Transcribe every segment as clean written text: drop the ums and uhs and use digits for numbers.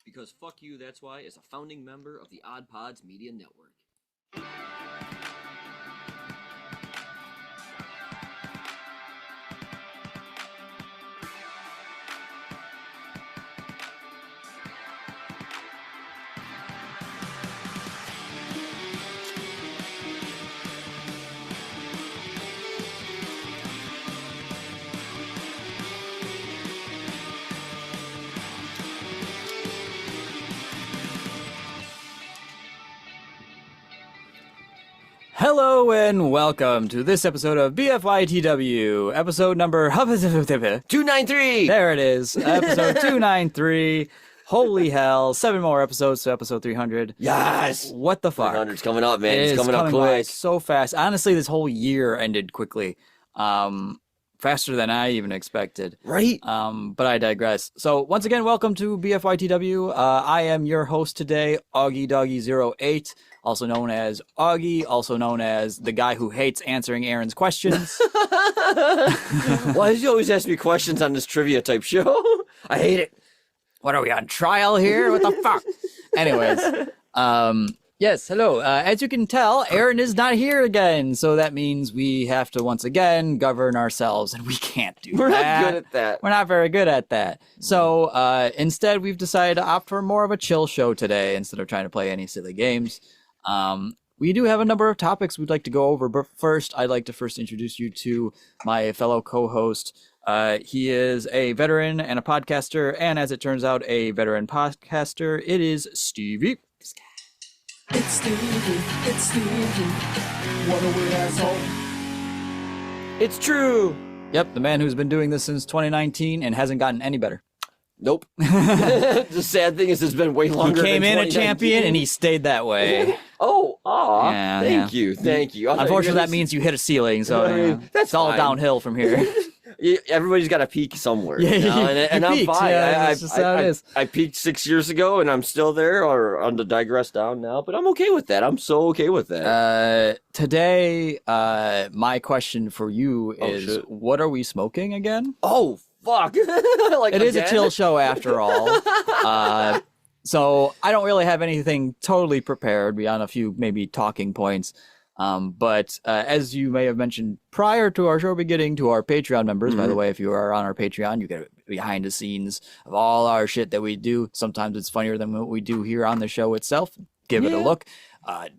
Because Fuck You, That's Why is a founding member of the Odd Pods Media Network. Hello and welcome to this episode of BFYTW, episode number 293! There it is, episode 293. Holy hell, 7 more episodes to episode 300. Yes! What the fuck? 300's coming up, man. It's coming up by quick. so fast. Honestly, this whole year ended quickly. Faster than I even expected. Right? But I digress. So once again, welcome to BFYTW. I am your host today, Augie Doggy 08. Also known as Augie, also known as the guy who hates answering Erin's questions. Why does he always ask me questions on this trivia type show? I hate it. What are we on trial here? What the fuck? Anyways, yes, hello. As you can tell, Erin is not here again, so that means we have to once again govern ourselves, and we can't do We're that. not good at that. We're not very good at that. So instead, we've decided to opt for more of a chill show today instead of trying to play any silly games. We do have a number of topics we'd like to go over, but first, I'd like to first introduce you to my fellow co-host. He is a veteran and a podcaster, and as it turns out, a veteran podcaster. It is Stevie. It's Stevie, what a weird asshole. It's true. Yep, the man who's been doing this since 2019 and hasn't gotten any better. Nope. The sad thing is it's been way He longer came than in a champion and he stayed that way. Oh, aw. Yeah, thank you. Thank you. Unfortunately, that means you hit a ceiling, so That's it's all fine. downhill from here. Everybody's got to peak somewhere. Yeah, you know? you and I'm peaked, fine. yeah, that's just how it is. I peaked 6 years ago, and I'm still there, or on the digress down now. But I'm okay with that. I'm so okay with that. Today, my question for you is, shit. what are we smoking again? Oh, fuck. Like It is a again? chill show after all. So I don't really have anything totally prepared beyond a few maybe talking points. But as you may have mentioned prior to our show beginning, to our Patreon members, by the way, if you are on our Patreon, you get behind the scenes of all our shit that we do. Sometimes it's funnier than what we do here on the show itself. Give it a look.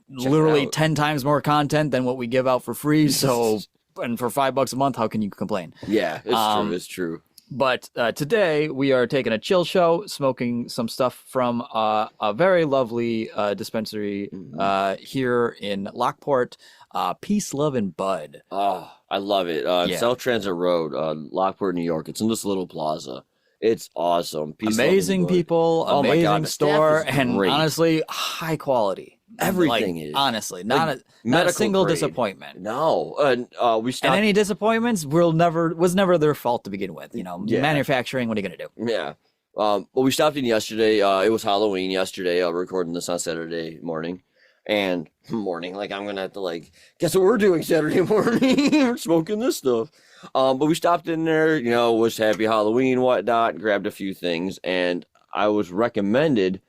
Literally it out. 10 times more content than what we give out for free. So, and for $5 a month, how can you complain? Yeah, it's true. It's true. But today we are taking a chill show, smoking some stuff from a very lovely dispensary here in Lockport, Peace, Love, and Bud. Oh, I love it. South Transit Road, Lockport, New York. It's in this little plaza. It's awesome. Peace, Amazing love, and people, Oh my amazing God, the staff store, is and great. honestly, high quality. Everything Like, is. honestly, not Like, a medical single grade. disappointment. No, we stopped. And any disappointments was never their fault to begin with. You know, Yeah. manufacturing. What are you gonna do? Yeah. Well, we stopped in yesterday. It was Halloween yesterday. Recording this on Saturday morning. And like I'm gonna have to guess what we're doing Saturday morning. We're smoking this stuff. But we stopped in there, was happy Halloween, whatnot, grabbed a few things, and I was recommended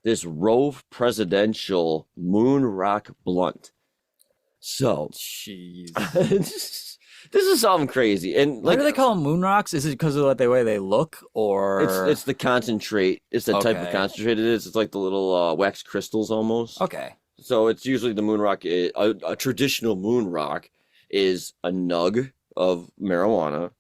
this Rove Presidential Moon Rock Blunt. So Jeez. this is something crazy. And Why do they call them moon rocks? Is it because of the way they look, or it's the concentrate. It's the type of Okay. concentrate it is. It's like the little wax crystals almost. okay? So it's usually the moon rock. A traditional moon rock is a nug of marijuana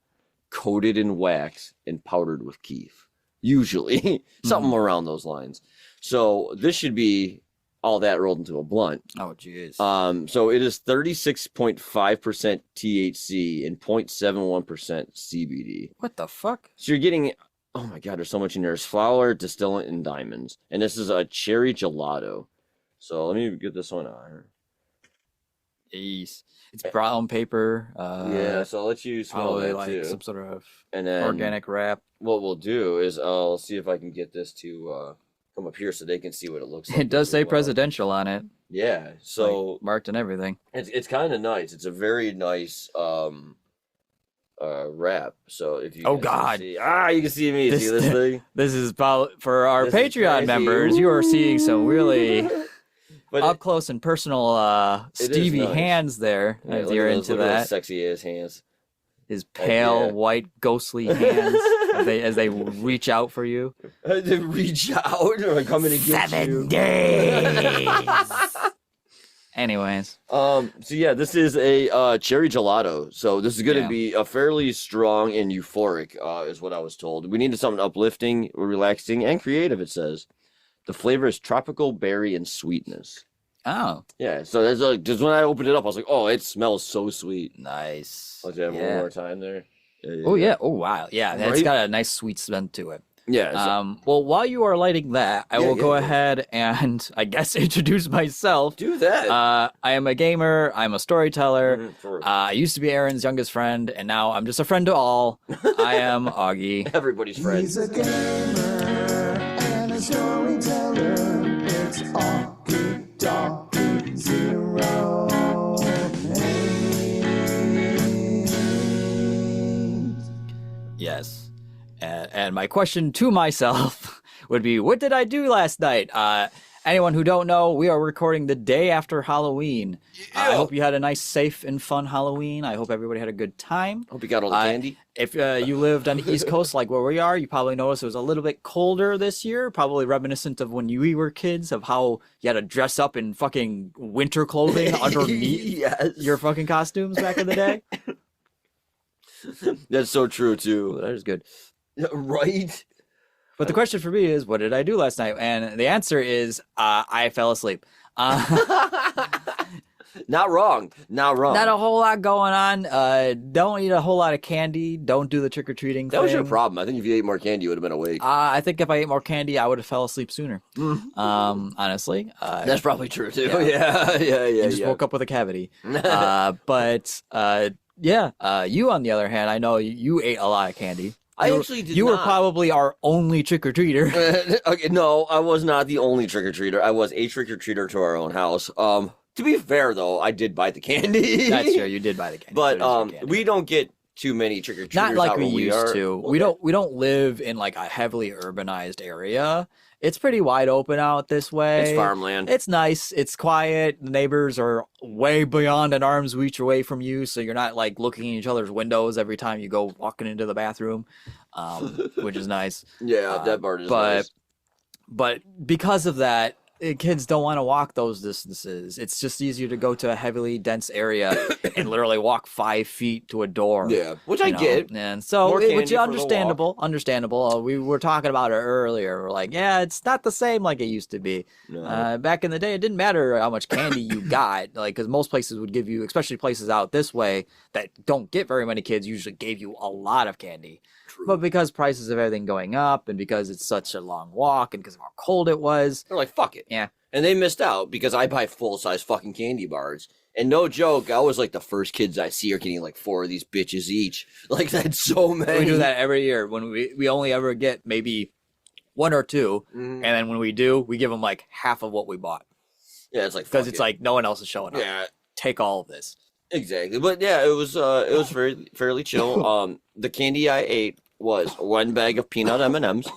coated in wax and powdered with keef. Usually something around those lines. So this should be all that rolled into a blunt. Oh, jeez. So it is 36.5% THC and 0.71% CBD. What the fuck? So you're getting, oh my God, there's so much in there. There's flour, distillant, and diamonds. And this is a cherry gelato. So let me get this one on here. Jeez. It's brown paper. Yeah, so I'll let you smell probably that like too. some sort of And then organic wrap. what we'll do is I'll see if I can get this to come up here so they can see what it looks like. It does as say well. presidential on it. Yeah, so Like, marked and everything. it's kind of nice. It's a very nice rap. So if you Oh, guys God. can see, you can see me. See this thing? This is for our This is Patreon crazy. members. You are seeing some really But up close and personal it is Stevie nice. hands there. Yeah, As look you're at those- into look at those that. sexy ass hands. His pale, yeah. white, ghostly hands as they reach out for you. They reach out or come in and get 7 you. days. Anyways, So yeah, this is a cherry gelato. So this is going to Yeah. be a fairly strong and euphoric, is what I was told. We needed something uplifting, relaxing, and creative. It says the flavor is tropical berry and sweetness. oh, Yeah. So that's like just when I opened it up, I was like, oh, it smells so sweet. nice. Let's have one more time there. Oh yeah. Oh wow. Yeah, it's Right? got a nice sweet scent to it. Yeah. So Well, while you are lighting that, I Yeah, will go yeah. ahead and I guess introduce myself. do that. I am a gamer. I'm a storyteller. For I used to be Erin's youngest friend, and now I'm just a friend to all. I am Augie. everybody's friend. He's a gamer and a storyteller. It's Augie, Doggy, 0, 8. Yes. And my question to myself would be, what did I do last night? Anyone who don't know, we are recording the day after Halloween. I hope you had a nice, safe, and fun Halloween. I hope everybody had a good time. Hope you got all the candy. If you lived on the East Coast like where we are, you probably noticed it was a little bit colder this year, probably reminiscent of when we were kids, of how you had to dress up in fucking winter clothing underneath Yes. your fucking costumes back in the day. That's so true too. That is good. Right? But the question for me is, what did I do last night? And the answer is, I fell asleep. Not wrong. Not wrong. Not a whole lot going on. Don't eat a whole lot of candy. Don't do the trick-or-treating That thing. was your problem. I think if you ate more candy, you would have been awake. I think if I ate more candy, I would have fell asleep sooner. Honestly. That's probably true too. Yeah. Yeah. And just woke up with a cavity. You on the other hand, I know you ate a lot of candy. I actually did You were not. probably our only trick-or-treater. Okay, no, I was not the only trick or treater. I was a trick or treater to our own house. To be fair though, I did buy the candy. That's true. You did buy the candy. But It is your candy. we don't get too many trick or treaters. Not like out we where used are. to. Well, We don't live in like a heavily urbanized area. It's pretty wide open out this way. It's farmland. It's nice. It's quiet. The neighbors are way beyond an arm's reach away from you, so you're not like looking in each other's windows every time you go walking into the bathroom, which is nice. Yeah, that part is but nice. but because of that, kids don't want to walk those distances. It's just easier to go to a heavily dense area and literally walk 5 feet to a door. Yeah, which I you know? get. And so, More which candy is for the understandable. We were talking about it earlier. We're like, yeah, it's not the same like it used to be. No. Back in the day, it didn't matter how much candy you got, like, because most places would give you, especially places out this way that don't get very many kids, usually gave you a lot of candy. True. But because prices of everything going up, and because it's such a long walk, and because of how cold it was, They're like, fuck it. Yeah. And they missed out because I buy full size fucking candy bars. And no joke, I was like the first kids I see are getting like 4 of these bitches each. Like that's so many. we do that every year when we only ever get maybe 1 or 2, and then when we do, we give them like half of what we bought. Yeah, it's like Because fuck it's it. like no one else is showing up. Yeah, Take all of this. exactly. But yeah, it was very fairly chill. The candy I ate was 1 bag of peanut M&Ms.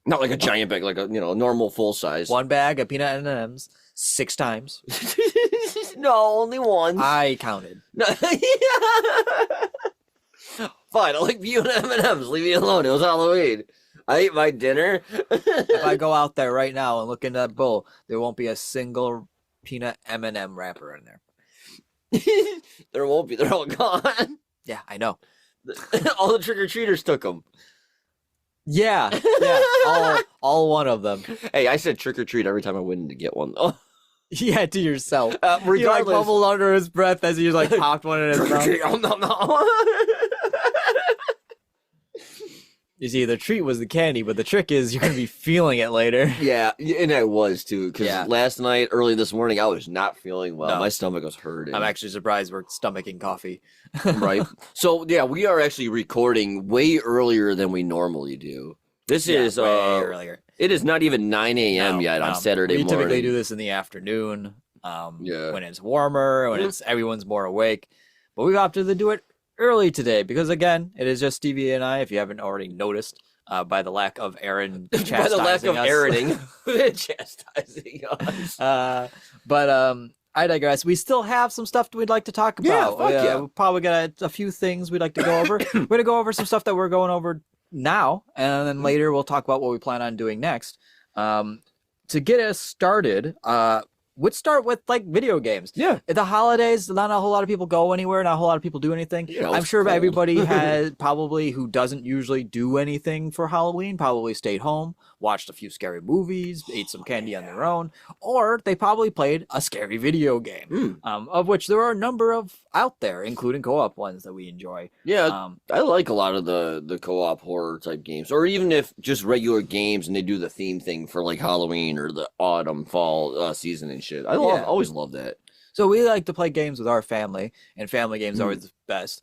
Not like a giant bag, like a normal full size. 1 bag of peanut M&Ms 6 times. No, only one. I counted. No. Fine, I like peanut M&Ms. Leave me alone. It was Halloween. I ate my dinner. If I go out there right now and look in that bowl, there won't be a single peanut M&M wrapper in there. There won't be. They're all gone. Yeah, I know. All the trick-or-treaters took them. Yeah, all one of them. Hey, I said trick-or-treat every time I went in to get one, though. Yeah, to yourself. He like Regardless. bubbled under his breath as he like popped one in his mouth. Trick-or-treat. Oh, no. You see, the treat was the candy, but the trick is you're gonna be feeling it later. Yeah, and I was, too, because Yeah. last night, early this morning, I was not feeling well. No. My stomach was hurting. I'm actually surprised we're stomaching coffee. Right. So, yeah, we are actually recording way earlier than we normally do. This is way earlier. It is not even 9 a.m. yet on Saturday we morning. typically do this in the afternoon, Yeah. when it's warmer, when it's everyone's more awake. But we opted to do it early today because, again, it is just Stevie and I, if you haven't already noticed, by the lack of Erin chastising By the lack of us. Erining, chastising us. But I digress. We still have some stuff we'd like to talk Yeah, about. fuck yeah. We probably got a few things we'd like to go over. We're going to go over some stuff that we're going over now, and then later we'll talk about what we plan on doing next. To get us started, we'd start with like video games. Yeah. At the holidays, not a whole lot of people go anywhere, not a whole lot of people do anything. You know, I'm it's sure cold. everybody has probably who doesn't usually do anything for Halloween probably stayed home, watched a few scary movies, ate some candy on their own, or they probably played a scary video game, of which there are a number of out there, including co-op ones that we enjoy. Yeah, I like a lot of the co-op horror type games, or even if just regular games and they do the theme thing for like Halloween or the autumn, fall season and shit. I always love that. So we like to play games with our family, and family games are always the best.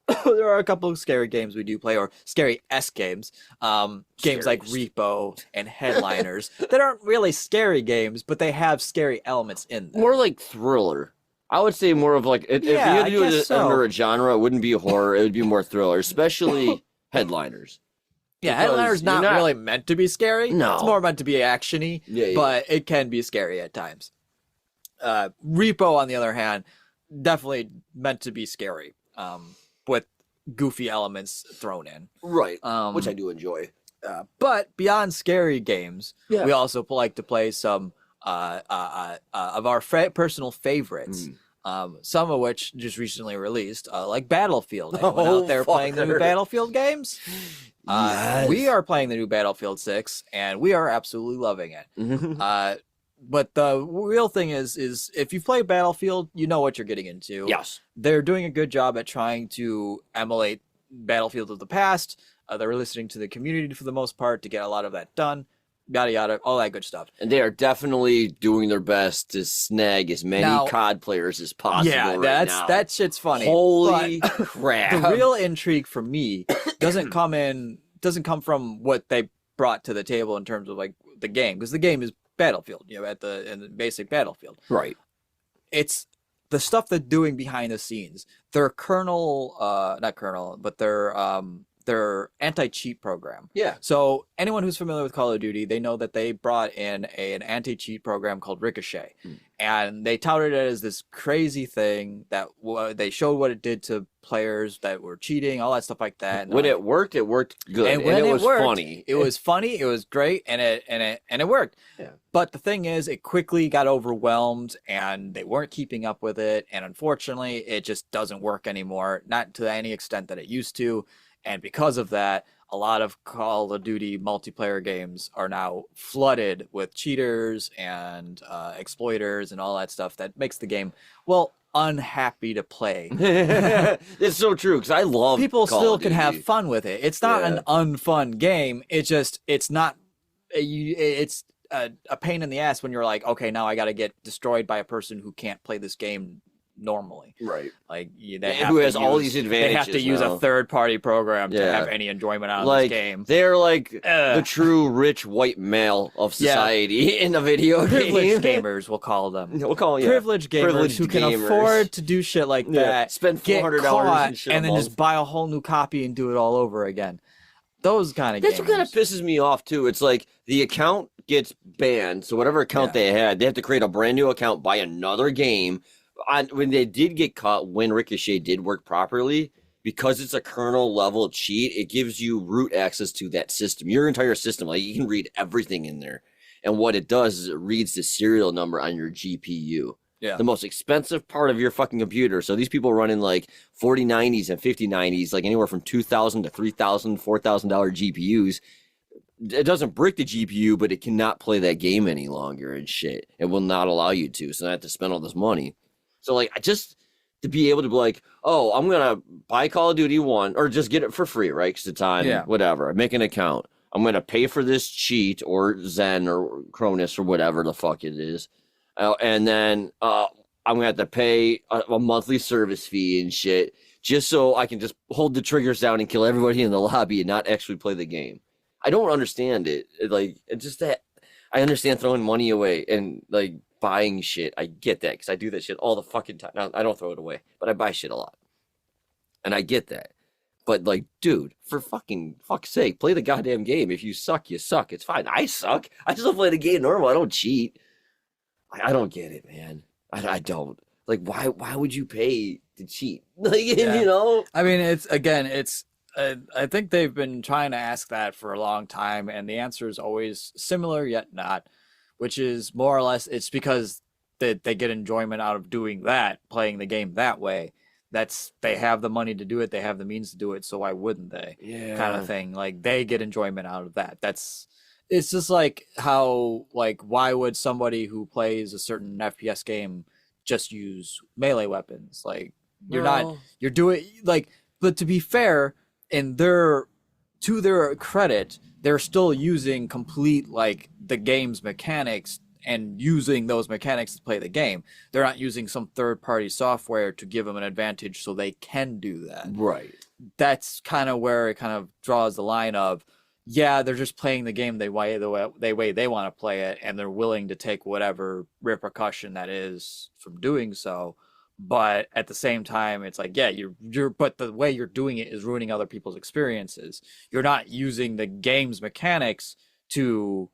There are a couple of scary games we do play, or scary-esque games. Games like Repo and Headliners that aren't really scary games, but they have scary elements in them. More like thriller. I would say more of like if you had to do it under a genre, it wouldn't be horror. It would be more thriller, especially Headliners. Yeah, Because Headliner's you're not really meant to be scary. No. It's more meant to be actiony, but it can be scary at times. Repo, on the other hand, definitely meant to be scary, with goofy elements thrown in. Right, which I do enjoy. But beyond scary games, Yeah. we also like to play some of our personal favorites. Some of which just recently released, like Battlefield. Anyone out there playing the new fucker. Battlefield games? Yes. We are playing the new Battlefield 6, and we are absolutely loving it. But the real thing is if you play Battlefield, you know what you're getting into. Yes. They're doing a good job at trying to emulate Battlefield of the past. They're listening to the community for the most part to get a lot of that done. Yada yada, all that good stuff. And they are definitely doing their best to snag as many COD players as possible. Yeah, right now. that shit's funny. Holy But crap! the real intrigue for me doesn't come from what they brought to the table in terms of like the game, because the game is Battlefield, in the basic Battlefield. Right. It's the stuff they're doing behind the scenes. Their their anti-cheat program. Yeah. So anyone who's familiar with Call of Duty, they know that they brought in an anti-cheat program called Ricochet, and they touted it as this crazy thing that they showed what it did to players that were cheating, all that stuff like that. And When it worked good, and when it was worked, funny. It was funny. It was great, and it worked. Yeah. But the thing is, it quickly got overwhelmed, and they weren't keeping up with it. And unfortunately, it just doesn't work anymore, not to any extent that it used to. And because of that, a lot of Call of Duty multiplayer games are now flooded with cheaters and exploiters and all that stuff that makes the game, unhappy to play. It's so true, because I love People Call still of can Duty. have fun with it. It's not an unfun game. It's not. It's a pain in the ass when you're like, okay, now I got to get destroyed by a person who can't play this game normally. Right. Like Who has all these advantages. They have to use now. a third-party program to Yeah. have any enjoyment out of Like, this game. they're like the true rich white male of society in a video Privileged game. gamers, we'll call them. We'll call them Privileged gamers privileged who can gamers. afford to do shit like that. Spend get $400 caught, and shit and a then month. just buy a whole new copy and do it all over again. Those kind of That's gamers. what kind of pisses me off too. It's like the account gets banned, so whatever account they had, they have to create a brand new account, buy another game. When they did get caught, when Ricochet did work properly, because it's a kernel level cheat, it gives you root access to that system, your entire system. Like you can read everything in there, and what it does is it reads the serial number on your GPU. Yeah. The most expensive part of your fucking computer. So these people running like 4090s and 5090s, like anywhere from $2,000 to $3,000, $4,000 GPUs. It doesn't brick the GPU, but it cannot play that game any longer and shit. It will not allow you to. So I have to spend all this money. So like, I just to be able to be like, oh, I'm gonna buy Call of Duty 1 or just get it for free, right? Because the time, whatever. I make an account. I'm gonna pay for this cheat or Zen or Cronus or whatever the fuck it is. And then I'm gonna have to pay a monthly service fee and shit just so I can just hold the triggers down and kill everybody in the lobby and not actually play the game. I don't understand it. It's just that I understand throwing money away and like buying shit. I get that because I do that shit all the fucking time. Now, I don't throw it away, but I buy shit a lot. And I get that. But like, dude, for fuck's sake, play the goddamn game. If you suck, you suck. It's fine. I suck. I just play the game normal. I don't cheat. I don't get it, man. I don't. Like, why would you pay to cheat? Like, you know? I mean, I think they've been trying to ask that for a long time, and the answer is always similar yet not, which is more or less it's because they get enjoyment out of doing that, playing the game that way. They have the money to do it, they have the means to do it, so why wouldn't they? Yeah. Kind of thing. Like, they get enjoyment out of that. It's just like how, like, why would somebody who plays a certain FPS game just use melee weapons? Like, you're doing, like, but to be fair, to their credit, they're still using complete, like, the game's mechanics and using those mechanics to play the game. They're not using some third-party software to give them an advantage so they can do that. Right. That's kind of where it kind of draws the line of, yeah, they're just playing the game the way they want to play it, and they're willing to take whatever repercussion that is from doing so. But at the same time, it's like, yeah, but the way you're doing it is ruining other people's experiences. You're not using the game's mechanics to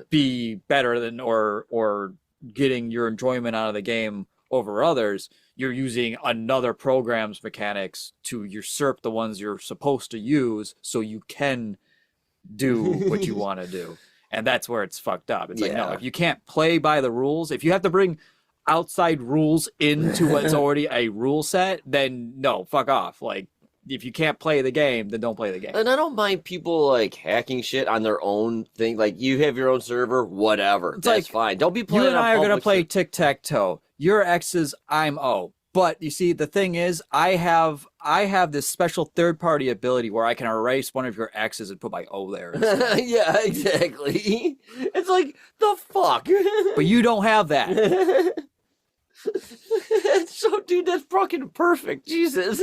be better than or getting your enjoyment out of the game over others. You're using another program's mechanics to usurp the ones you're supposed to use so you can do what you want to do. And that's where it's fucked up. It's like, no, if you can't play by the rules, if you have to bring outside rules into what's already a rule set, then no, fuck off. Like, if you can't play the game, then don't play the game. And I don't mind people like hacking shit on their own thing. Like, you have your own server, whatever. That's like, fine. Don't be playing. You and I are gonna play tic-tac-toe. You're X's, I'm O. But you see, the thing is, I have this special third-party ability where I can erase one of your X's and put my O there. Yeah, exactly. It's like, the fuck? But you don't have that. So, dude, that's fucking perfect. Jesus.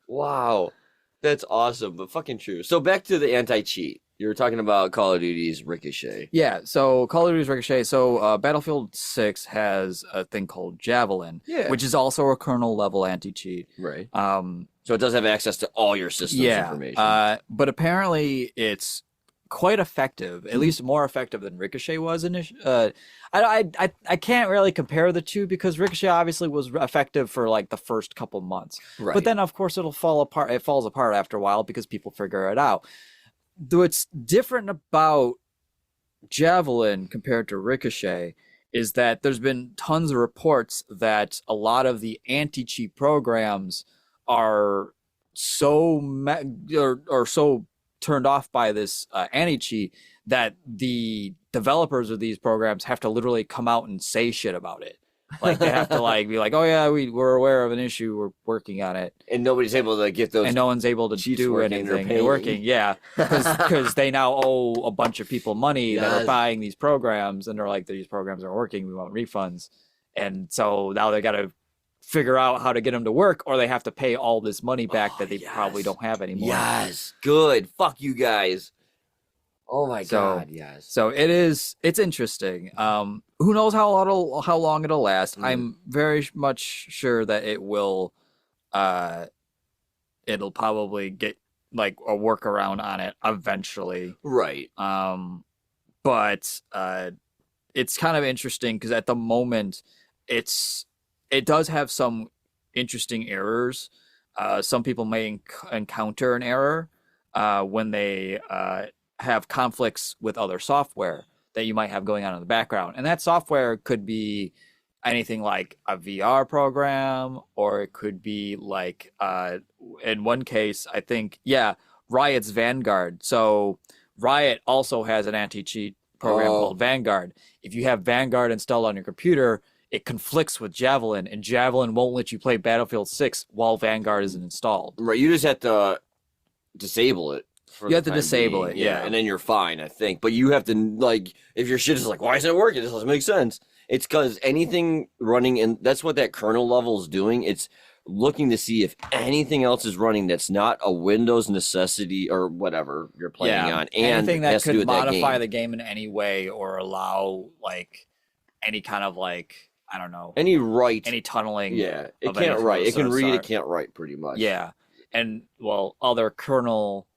Wow. That's awesome, but fucking true. So back to the anti-cheat. You were talking about Call of Duty's Ricochet. Yeah, so Call of Duty's Ricochet. So Battlefield 6 has a thing called Javelin, which is also a kernel-level anti-cheat. Right. So it does have access to all your systems information. But apparently it's quite effective, at least more effective than Ricochet was initially. I can't really compare the two because Ricochet obviously was effective for like the first couple months. Right. But then of course it'll fall apart. It falls apart after a while because people figure it out. What's different about Javelin compared to Ricochet is that there's been tons of reports that a lot of the anti-cheat programs are so turned off by this anti-cheat that the developers of these programs have to literally come out and say shit about it. Like, they have to like be like, oh yeah, we're aware of an issue, we're working on it, and nobody's able to get those, and no one's able to do anything working. Yeah, because they now owe a bunch of people money that are buying these programs, and they're like, these programs aren't working, we want refunds. And so now they got to figure out how to get them to work, or they have to pay all this money back that they probably don't have anymore. Yes, good. Fuck you guys. Oh my god, yes. So it's interesting. Who knows how long it'll last? I'm very much sure that it'll probably get like a workaround on it eventually. Right. But it's kind of interesting because at the moment it does have some interesting errors. Some people may encounter an error when they have conflicts with other software that you might have going on in the background. And that software could be anything like a VR program, or it could be like, in one case, I think, Riot's Vanguard. So Riot also has an anti-cheat program called Vanguard. If you have Vanguard installed on your computer, it conflicts with Javelin, and Javelin won't let you play Battlefield 6 while Vanguard isn't installed. Right, you just have to disable it. You have to disable it, yeah. And then you're fine, I think. But you have to, like, if your shit is like, why isn't it working? This doesn't make sense. It's because anything running in, that's what that kernel level is doing. It's looking to see if anything else is running that's not a Windows necessity or whatever you're playing on. And anything that could modify the game in any way or allow, like, any kind of, like, I don't know, any tunneling. Yeah, it of can't anything write. of It can the read. sort. It can't write. Pretty much. Yeah, and well, other kernel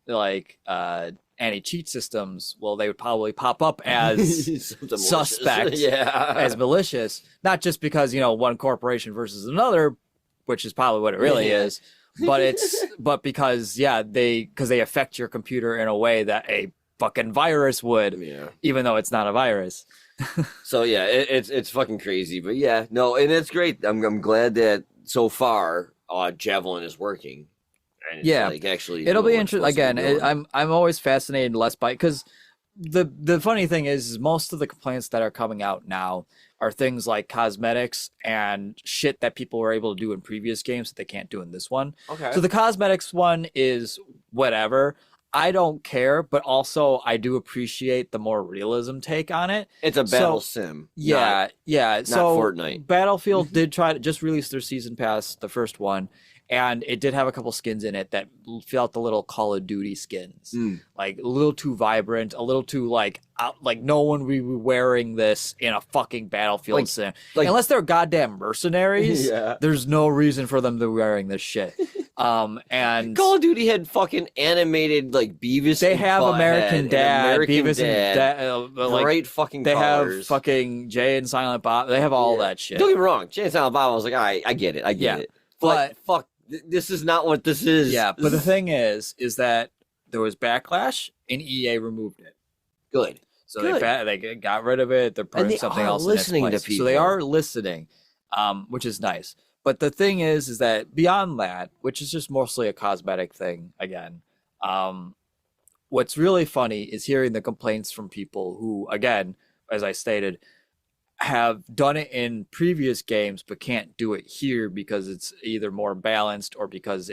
like anti-cheat systems, well, they would probably pop up as Something suspect, malicious. Yeah, as malicious, not just because one corporation versus another, which is probably what it really is, but because they affect your computer in a way that a fucking virus would, even though it's not a virus. So yeah, it's fucking crazy, but yeah, no, and it's great. I'm glad that so far Javelin is working. And it's like actually it'll be interesting. Again, I'm always fascinated less by, because the funny thing is most of the complaints that are coming out now are things like cosmetics and shit that people were able to do in previous games that they can't do in this one. Okay. So the cosmetics one is whatever. I don't care, but also I do appreciate the more realism take on it. It's a battle sim. Yeah, not so Fortnite. Battlefield did try to just release their season pass, the first one, and it did have a couple skins in it that felt the little Call of Duty skins, like a little too vibrant, a little too like no one would be wearing this in a fucking Battlefield sim, unless they're goddamn mercenaries. There's no reason for them to be wearing this shit. And Call of Duty had fucking animated like Beavis. They have American Dad, Beavis and Dad, great fucking. They colors. have fucking Jay and Silent Bob. They have all that shit. Don't get me wrong, Jay and Silent Bob. I was like, all right, I get it, but fuck. This is not what this is. Yeah, but the thing is that there was backlash and EA removed it. Good. So they got rid of it. They're putting something else listening in its to place. people. So they are listening, which is nice. But the thing is that beyond that, which is just mostly a cosmetic thing again, what's really funny is hearing the complaints from people who, again, as I stated, have done it in previous games but can't do it here because it's either more balanced or because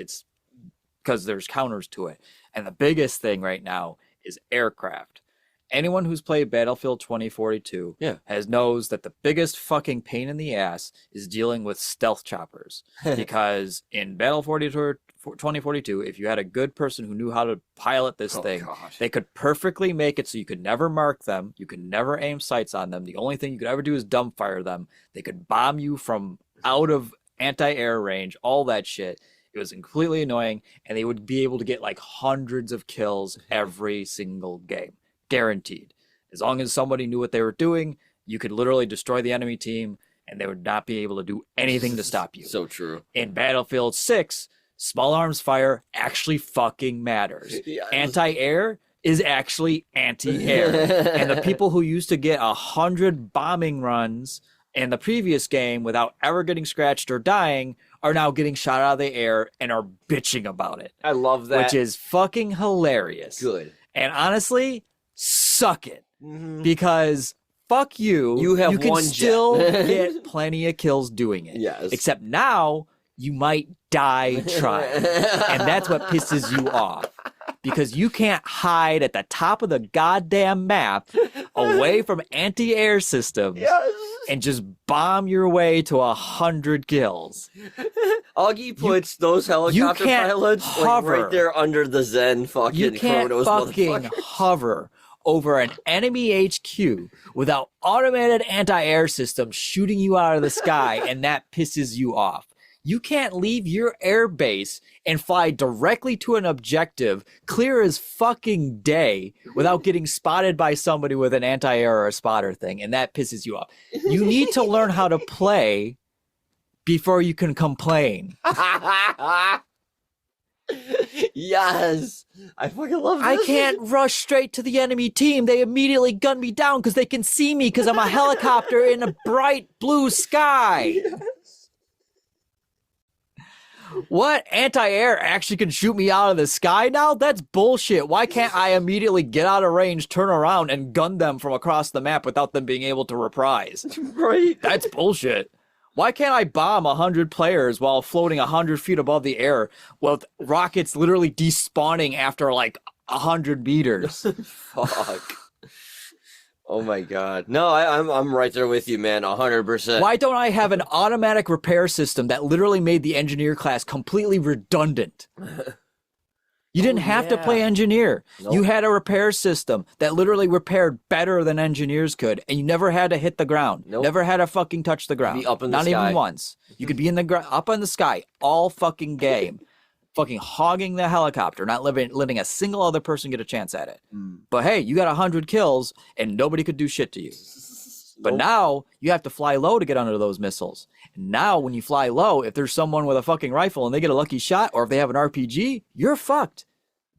there's counters to it. And the biggest thing right now is aircraft. Anyone who's played Battlefield 2042 knows that the biggest fucking pain in the ass is dealing with stealth choppers. Because in Battlefield 2042, if you had a good person who knew how to pilot this thing, they could perfectly make it so you could never mark them, you could never aim sights on them. The only thing you could ever do is dumbfire them. They could bomb you from out of anti-air range, all that shit. It was completely annoying, and they would be able to get like hundreds of kills every single game. Guaranteed. As long as somebody knew what they were doing, you could literally destroy the enemy team, and they would not be able to do anything to stop you. So true. In Battlefield 6, small arms fire actually fucking matters. Yes. Anti-air is actually anti-air. And the people who used to get 100 bombing runs in the previous game without ever getting scratched or dying are now getting shot out of the air and are bitching about it. I love that. Which is fucking hilarious. Good. And honestly, suck it. Because fuck you. You can still get plenty of kills doing it. Yes. Except now you might die trying. And that's what pisses you off. Because you can't hide at the top of the goddamn map away from anti-air systems and just bomb your way to 100 kills. Augie puts those helicopter pilots right there under the Zen fucking You can't Chronos fucking hover over an enemy HQ without automated anti-air systems shooting you out of the sky, and that pisses you off. You can't leave your air base and fly directly to an objective clear as fucking day without getting spotted by somebody with an anti-air or a spotter thing, and that pisses you off. You need to learn how to play before you can complain. Yes, I fucking love this. I can't rush straight to the enemy team. They immediately gun me down because they can see me because I'm a helicopter in a bright blue sky. Yes. What? Anti-air actually can shoot me out of the sky now? That's bullshit. Why can't I immediately get out of range, turn around, and gun them from across the map without them being able to reprise? Right. That's bullshit. Why can't I bomb 100 players while floating 100 feet above the air with rockets literally despawning after like 100 meters? Fuck. Oh my god. No, I'm right there with you, man. 100%. Why don't I have an automatic repair system that literally made the engineer class completely redundant? You didn't have to play engineer. Nope. You had a repair system that literally repaired better than engineers could, and you never had to hit the ground. Nope. Never had to fucking touch the ground. Be up in the Not sky. even once. You could be in the up in the sky all fucking game, fucking hogging the helicopter, not letting a single other person get a chance at it. But hey, you got 100 kills, and nobody could do shit to you. But now you have to fly low to get under those missiles. And now when you fly low, if there's someone with a fucking rifle and they get a lucky shot, or if they have an RPG, you're fucked.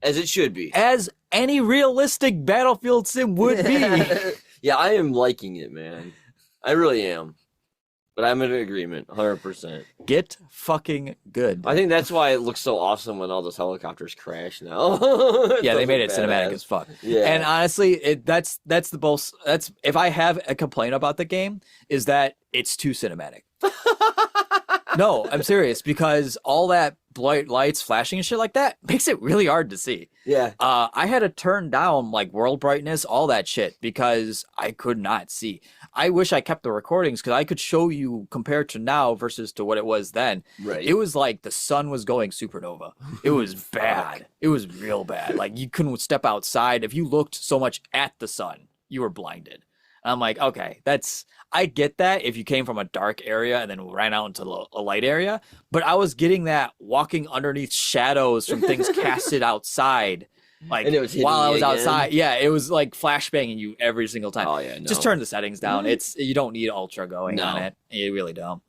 As it should be. As any realistic Battlefield sim would be. Yeah, I am liking it, man. I really am. But I'm in agreement, 100%. Get fucking good. I think that's why it looks so awesome when all those helicopters crash now. Yeah, they made it Badass. cinematic as fuck. Yeah. And honestly, that's the most. That's if I have a complaint about the game, is that it's too cinematic. No, I'm serious, because all that bright lights flashing and shit like that makes it really hard to see. Yeah. I had to turn down like world brightness, all that shit, because I could not see. I wish I kept the recordings because I could show you compared to now versus to what it was then. Right. It was like the sun was going supernova. It was bad. It was real bad. Like you couldn't step outside. If you looked so much at the sun, you were blinded. And I'm like, okay, I get that if you came from a dark area and then ran out into a light area, but I was getting that walking underneath shadows from things casted outside. Like And it was hitting while I you was again? outside. Yeah, it was like flashbanging you every single time. Oh, yeah, no. Just turn the settings down. You don't need ultra going No. on it. You really don't.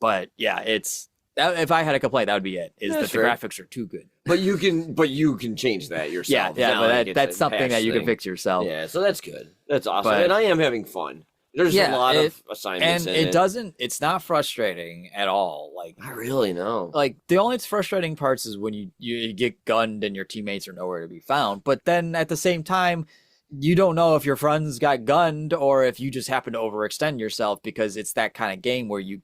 But yeah, if I had a complaint, that would be it. Is Yeah, that sure. the graphics are too good. But you can change that Yeah, yourself. yeah, It's not but like it's that's a something patch that you can thing. fix yourself. Yeah, so that's good. That's awesome. But- And I am having fun. There's a lot of assignments And in it's not frustrating at all. Like I really know. like the only frustrating parts is when you get gunned and your teammates are nowhere to be found. But then at the same time, you don't know if your friends got gunned or if you just happen to overextend yourself, because it's that kind of game where you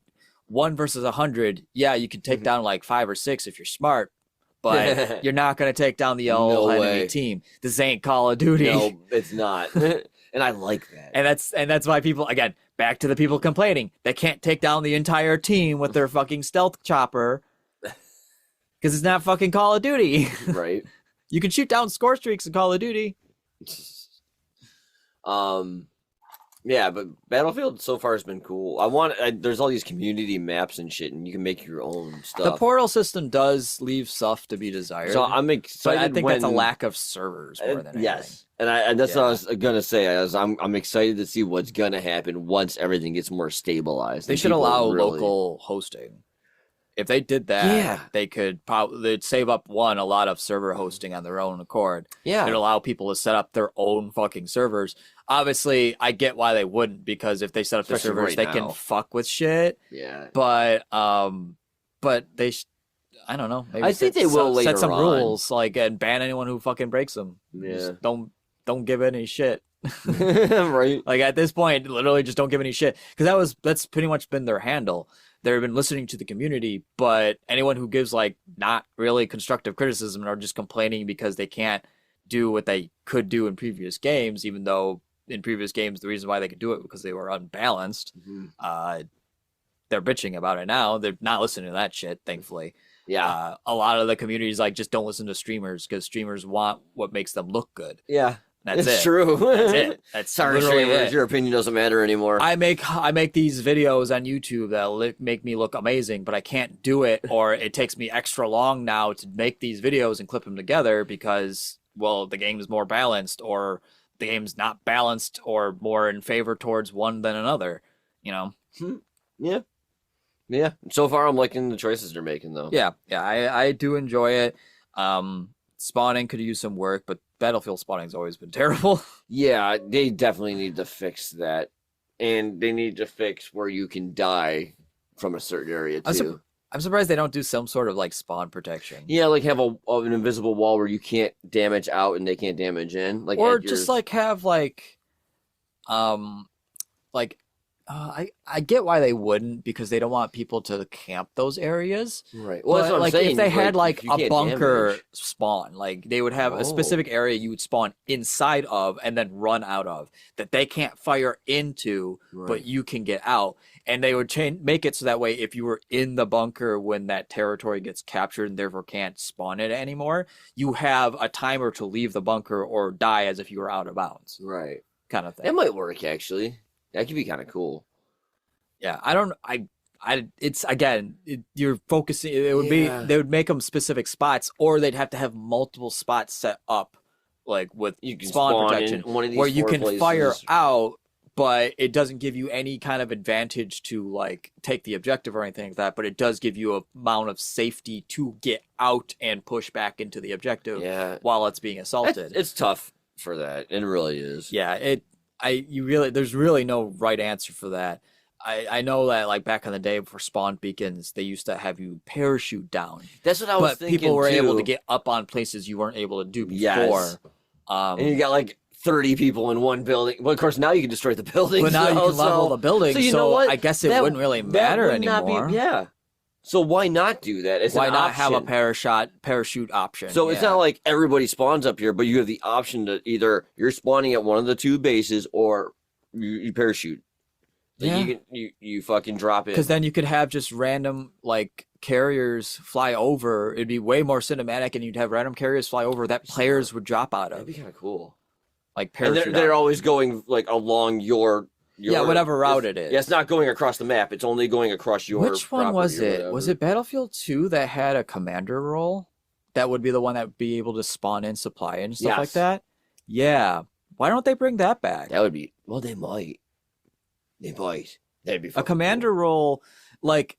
1 versus 100. Yeah, you can take down like 5 or 6 if you're smart, but you're not going to take down the whole No enemy way. team. This ain't Call of Duty. No, it's not. And I like that. And that's why people, again, back to the people complaining, they can't take down the entire team with their fucking stealth chopper because it's not fucking Call of Duty. Right. You can shoot down score streaks in Call of Duty. Yeah, but Battlefield so far has been cool. There's all these community maps and shit, and you can make your own stuff. The portal system does leave stuff to be desired. So I'm but excited. I think that's a lack of servers more than anything. Yes, and that's what I was gonna say. I'm excited to see what's gonna happen once everything gets more stabilized. They and should people allow really- local hosting. If they did that, Yeah. they'd save up a lot of server hosting on their own accord. Yeah. It'd allow people to set up their own fucking servers. Obviously, I get why they wouldn't, because if they set up their Especially servers, right they now. can fuck with shit. Yeah. But they, I don't know. Maybe I think they will later set some on. rules and ban anyone who fucking breaks them. Yeah. Just don't give any shit. Right. Like at this point, literally just don't give any shit, because that's pretty much been their handle. They've been listening to the community, but anyone who gives like not really constructive criticism or just complaining because they can't do what they could do in previous games, even though in previous games the reason why they could do it because they were unbalanced. They're bitching about it now. They're not listening to that shit, thankfully. Yeah. A lot of the communities like just don't listen to streamers because streamers want what makes them look good. Yeah. That's it's it. true. That's it. That's Sorry, literally streamers. it. Your opinion doesn't matter anymore. I make these videos on YouTube that make me look amazing, but I can't do it, or it takes me extra long now to make these videos and clip them together because, well, the game's more balanced, or the game's not balanced, or more in favor towards one than another. You know? Yeah. Yeah. So far, I'm liking the choices they're making, though. Yeah. I do enjoy it. Spawning could use some work, but Battlefield spawning's always been terrible. Yeah, they definitely need to fix that. And they need to fix where you can die from a certain area, too. I'm surprised they don't do some sort of like spawn protection. Yeah, like have an invisible wall where you can't damage out and they can't damage in. Like Or at just your- like have like I get why they wouldn't, because they don't want people to camp those areas. Right. Well, that's But what I'm saying. if they had like if you a can't bunker damage- spawn, like they would have a specific area you would spawn inside of and then run out of that they can't fire into, but you can get out. And they would make it so that way if you were in the bunker when that territory gets captured and therefore can't spawn it anymore, you have a timer to leave the bunker or die as if you were out of bounds, Right. kind of thing. That might work actually. That could be kind of cool. Yeah, it's again, you're focusing. It would be they would make them specific spots, or they'd have to have multiple spots set up, like with You can spawn protection, in one of these where you 4 can places. fire out, but it doesn't give you any kind of advantage to like take the objective or anything like that. But it does give you a amount of safety to get out and push back into the objective while it's being assaulted. It's tough for that. It really is. Yeah, there's really no right answer for that. I know that like back in the day for spawn beacons, they used to have you parachute down. That's what I was thinking. But people were able too. to get up on places you weren't able to do before. Yes. And you got like 30 people in one building. Well, of course, now you can destroy the building. But now you can level the building, so you know what? I guess it wouldn't really matter anymore. Yeah. So why not do that? It's why an not have a option. parachute option? So it's not like everybody spawns up here, but you have the option to either you're spawning at one of the 2 bases or you parachute. Like you fucking drop it. Because then you could have just random like carriers fly over. It'd be way more cinematic, and you'd have random carriers fly over that players would drop out of. That'd be kind of cool. Like And parachute. they're always going like along your whatever route it is. Yeah, it's not going across the map. It's only going across your. Which one was property or it? whatever. Was it Battlefield 2 that had a commander role? That would be the one that would be able to spawn in supply and stuff like Yes. that? Yeah. Why don't they bring that back? That would be. Well, they might. They might. That'd be A fucking commander role, like,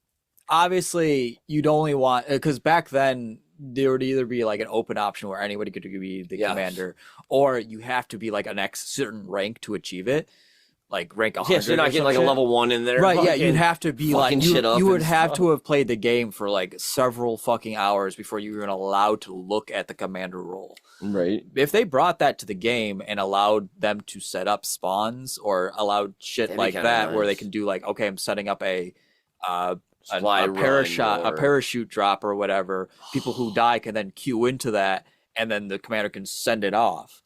obviously, you'd only want... Because back then, there would either be, like, an open option where anybody could be the commander, or you have to be, like, an certain rank to achieve it. Like, rank 100 Yeah, so you're not getting like a level 1 in there. Right, yeah, you'd have to be like, shit up you would and have stuff. to have played the game for like several fucking hours before you were even allowed to look at the commander role. Right. If they brought that to the game and allowed them to set up spawns or allowed shit That'd be like kinda that where they nice. can do like, okay, I'm setting up a Fly run a or- parachute drop or whatever. People who die can then queue into that, and then the commander can send it off.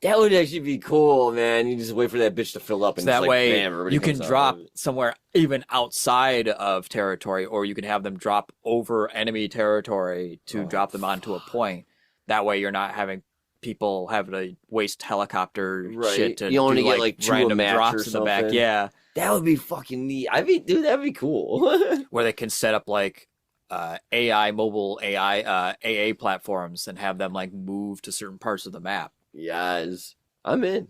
That would actually be cool, man. You just wait for that bitch to fill up, and So that just, like, way bam, everybody you can comes out drop of it. somewhere even outside of territory, or you can have them drop over enemy territory to drop them onto a point. That way you're not having people having to waste helicopter Right. shit to You only do, get, like, 2 a random match drops or in the back. something. Yeah, That would be fucking neat. Dude, that'd be cool. where they can set up like mobile AI AA platforms and have them like move to certain parts of the map. Yes, I'm in.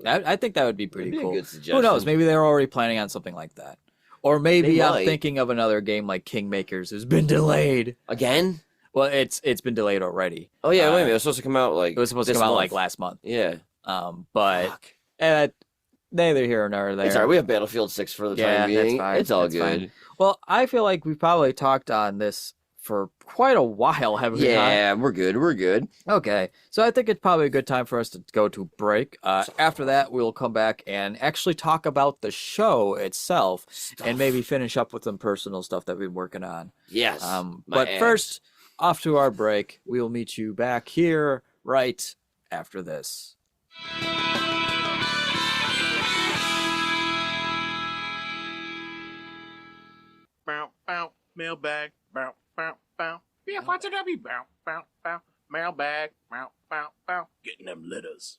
I think that would be pretty That'd be a cool. good Who suggestion. knows? Maybe they're already planning on something like that. Or maybe They I'm might. thinking of another game like Kingmakers has been delayed. Again? Well, it's been delayed already. Oh yeah, wait a Uh, minute. It was supposed to come out like It was supposed to this come out month. like last month. Yeah. But Fuck. neither here nor there. It's alright. We have Battlefield 6 for the Yeah, time that's being. fine. It's all That's good. fine. Well, I feel like we've probably talked on this for quite a while, haven't we? not? Yeah, we're good. We're good. Okay, so I think it's probably a good time for us to go to break. After that, we'll come back and actually talk about the show itself and maybe finish up with some personal stuff that we've been working on. Yes. But first, off to our break. We will meet you back here right after this. Bow, bow, mailbag, bow, bow, bow. BFYTW, bow, bow, bow. Mailbag, bow, bow, bow. Getting them letters.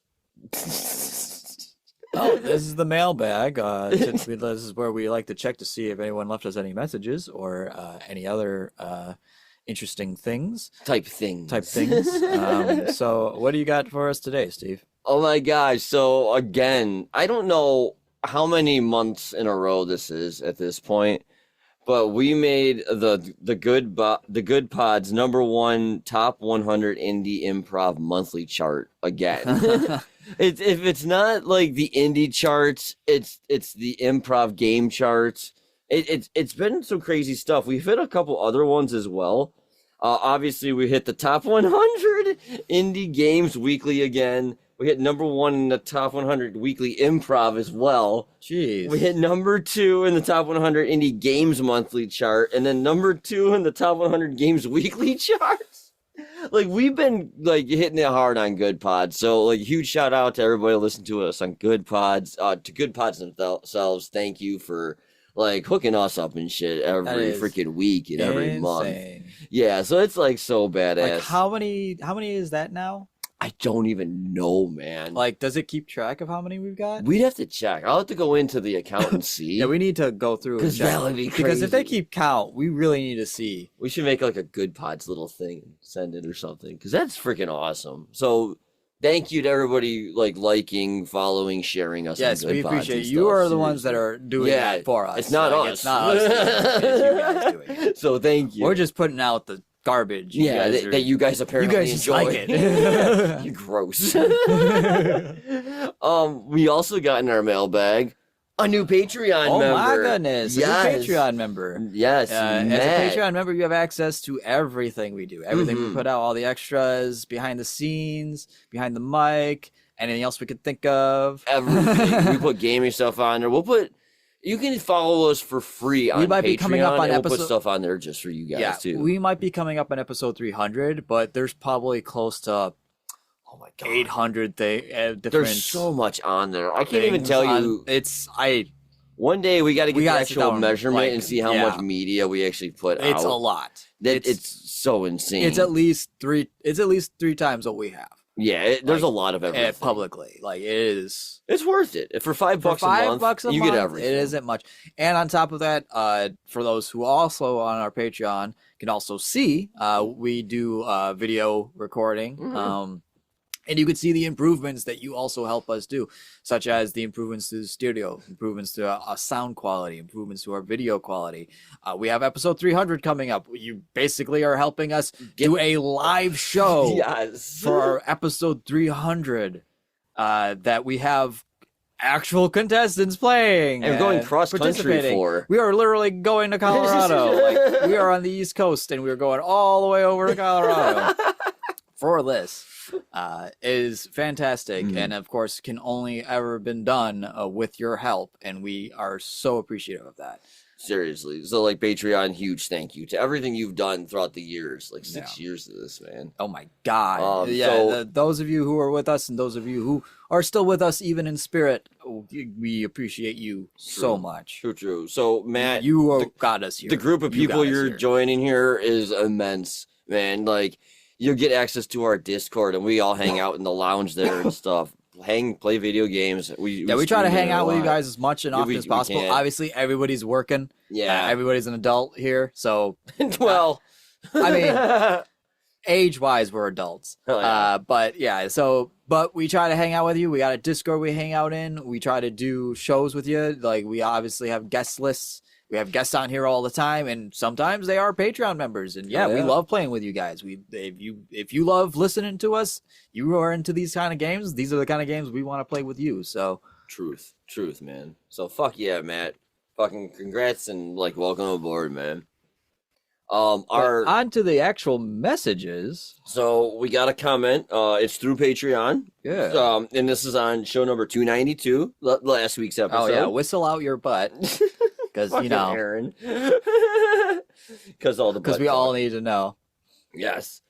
Oh, this is the mailbag. Typically, this is where we like to check to see if anyone left us any messages or any other interesting things. type things. So, what do you got for us today, Steve? Oh my gosh. So again, I don't know how many months in a row this is at this point, but we made the Good Pod's #1 top 100 indie improv monthly chart again. If it's not like the indie charts, it's the improv game charts. It's been some crazy stuff. We've hit a couple other ones as well. Obviously, we hit the top 100 indie games weekly again. We hit number 1 in the top 100 weekly improv as well. Jeez. We hit number 2 in the top 100 indie games monthly chart, and then number 2 in the top 100 games weekly charts. Like, we've been like hitting it hard on Good Pods. So like, huge shout out to everybody listening to us on Good Pods. To Good Pods themselves, thank you for like hooking us up and shit every freaking week and every month. Yeah, so it's like so badass. Like how many is that now? I don't even know, man. Like, does it keep track of how many we've got? We'd have to check. I'll have to go into the account and see. Yeah, we need to go through and check. That would be crazy. Because if they keep count, we really need to see. We should make like a Good Pods little thing and send it or something. Because that's freaking awesome. So thank you to everybody like liking, following, sharing us. Yes, on Good we Pods appreciate and it. You stuff, are the seriously. ones that are doing that for us. It's not like, us. It's not us. It's you guys doing it. So thank you. We're just putting out the garbage. Yeah, that you guys apparently just enjoy. like it. You're gross. We also got in our mailbag a new Patreon member. Oh my goodness. Yes. A new Patreon member. Yes. As a Matt. Patreon member, you have access to everything we do. Everything we put out, all the extras, behind the scenes, behind the mic, anything else we could think of. Everything. We put gaming stuff on there. You can follow us for free on might Patreon, be coming up on and we'll put episode- stuff on there just for you guys too. We might be coming up on episode 300, but there's probably close to Oh my god, 800 different. there's so much on there. I can't even things tell on- you. One day we got to get the gotta sit actual down, measurement like, and see how much media we actually put out. It's a lot. It's so insane. It's at least three times what we have. Yeah, there's a lot of everything. Publicly. Like, it is. It's worth it. For $5 For a month, $5 a you month, get everything. It isn't much. And on top of that, for those who also on our Patreon can also see, we do video recording. And you can see the improvements that you also help us do, such as the improvements to the studio, improvements to sound quality, improvements to our video quality. We have episode 300 coming up. You basically are helping us do a live show for our episode 300 that we have actual contestants playing And going cross-country participating. for. We are literally going to Colorado. Like, we are on the East Coast and we're going all the way over to Colorado for this. Is fantastic, and of course can only ever been done with your help, and we are so appreciative of that. Seriously. So like Patreon, huge thank you to everything you've done throughout the years. Like 6 years of this, man. Oh my god. So- Those of you who are with us and those of you who are still with us even in spirit, we appreciate you so much. True. So Matt, You got us here. the group of You people got us you're here. joining here is immense, man. Like, you'll get access to our Discord, and we all hang out in the lounge there and stuff. Play video games. We try to stream hang it a out with you lot. guys as much and often we as possible. can. Obviously, everybody's working. Yeah. Everybody's an adult here, so Well, I mean, age-wise, we're adults. Oh, yeah. But we try to hang out with you. We got a Discord we hang out in. We try to do shows with you. Like, we obviously have guest lists. We have guests on here all the time, and sometimes they are Patreon members. And we love playing with you guys. If you love listening to us, you are into these kind of games. These are the kind of games we want to play with you. So truth, man. So fuck yeah, Matt. Fucking congrats and like welcome aboard, man. on to the actual messages. So we got a comment. It's through Patreon. Yeah. And this is on show number 292, last week's episode. Oh yeah, whistle out your butt, because you Fucking know, Erin. Because we all need to know. Yes.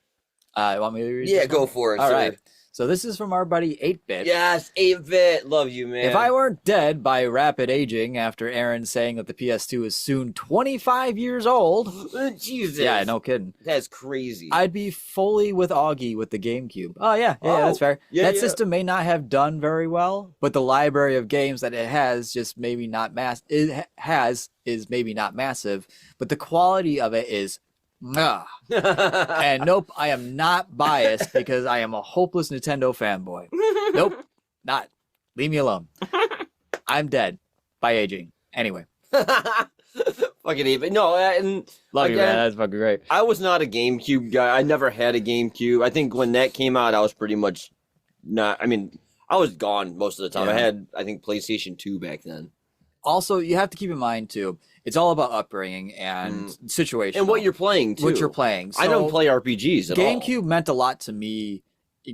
You want me to read? Yeah, this go one? for it. All sir. right. So this is from our buddy 8-Bit. Yes, 8-Bit. Love you, man. If I weren't dead by rapid aging after Erin saying that the PS2 is soon 25 years old. Jesus. Yeah, no kidding. That's crazy. I'd be fully with Augie with the GameCube. Oh, yeah, that's fair. Yeah, that yeah. system may not have done very well, but the library of games that it has just maybe not is maybe not massive, but the quality of it is and nope, I am not biased because I am a hopeless Nintendo fanboy. Nope, not. Leave me alone. I'm dead by aging. Anyway. Fucking 8-Bit. No, and Love you, again, man. That's fucking great. I was not a GameCube guy. I never had a GameCube. I think when that came out, I was pretty much not. I mean, I was gone most of the time. Yeah. I had, I think, PlayStation 2 back then. Also, you have to keep in mind, too, it's all about upbringing and situation. And what you're playing, too. What you're playing. I don't So, play RPGs at all. GameCube meant a lot to me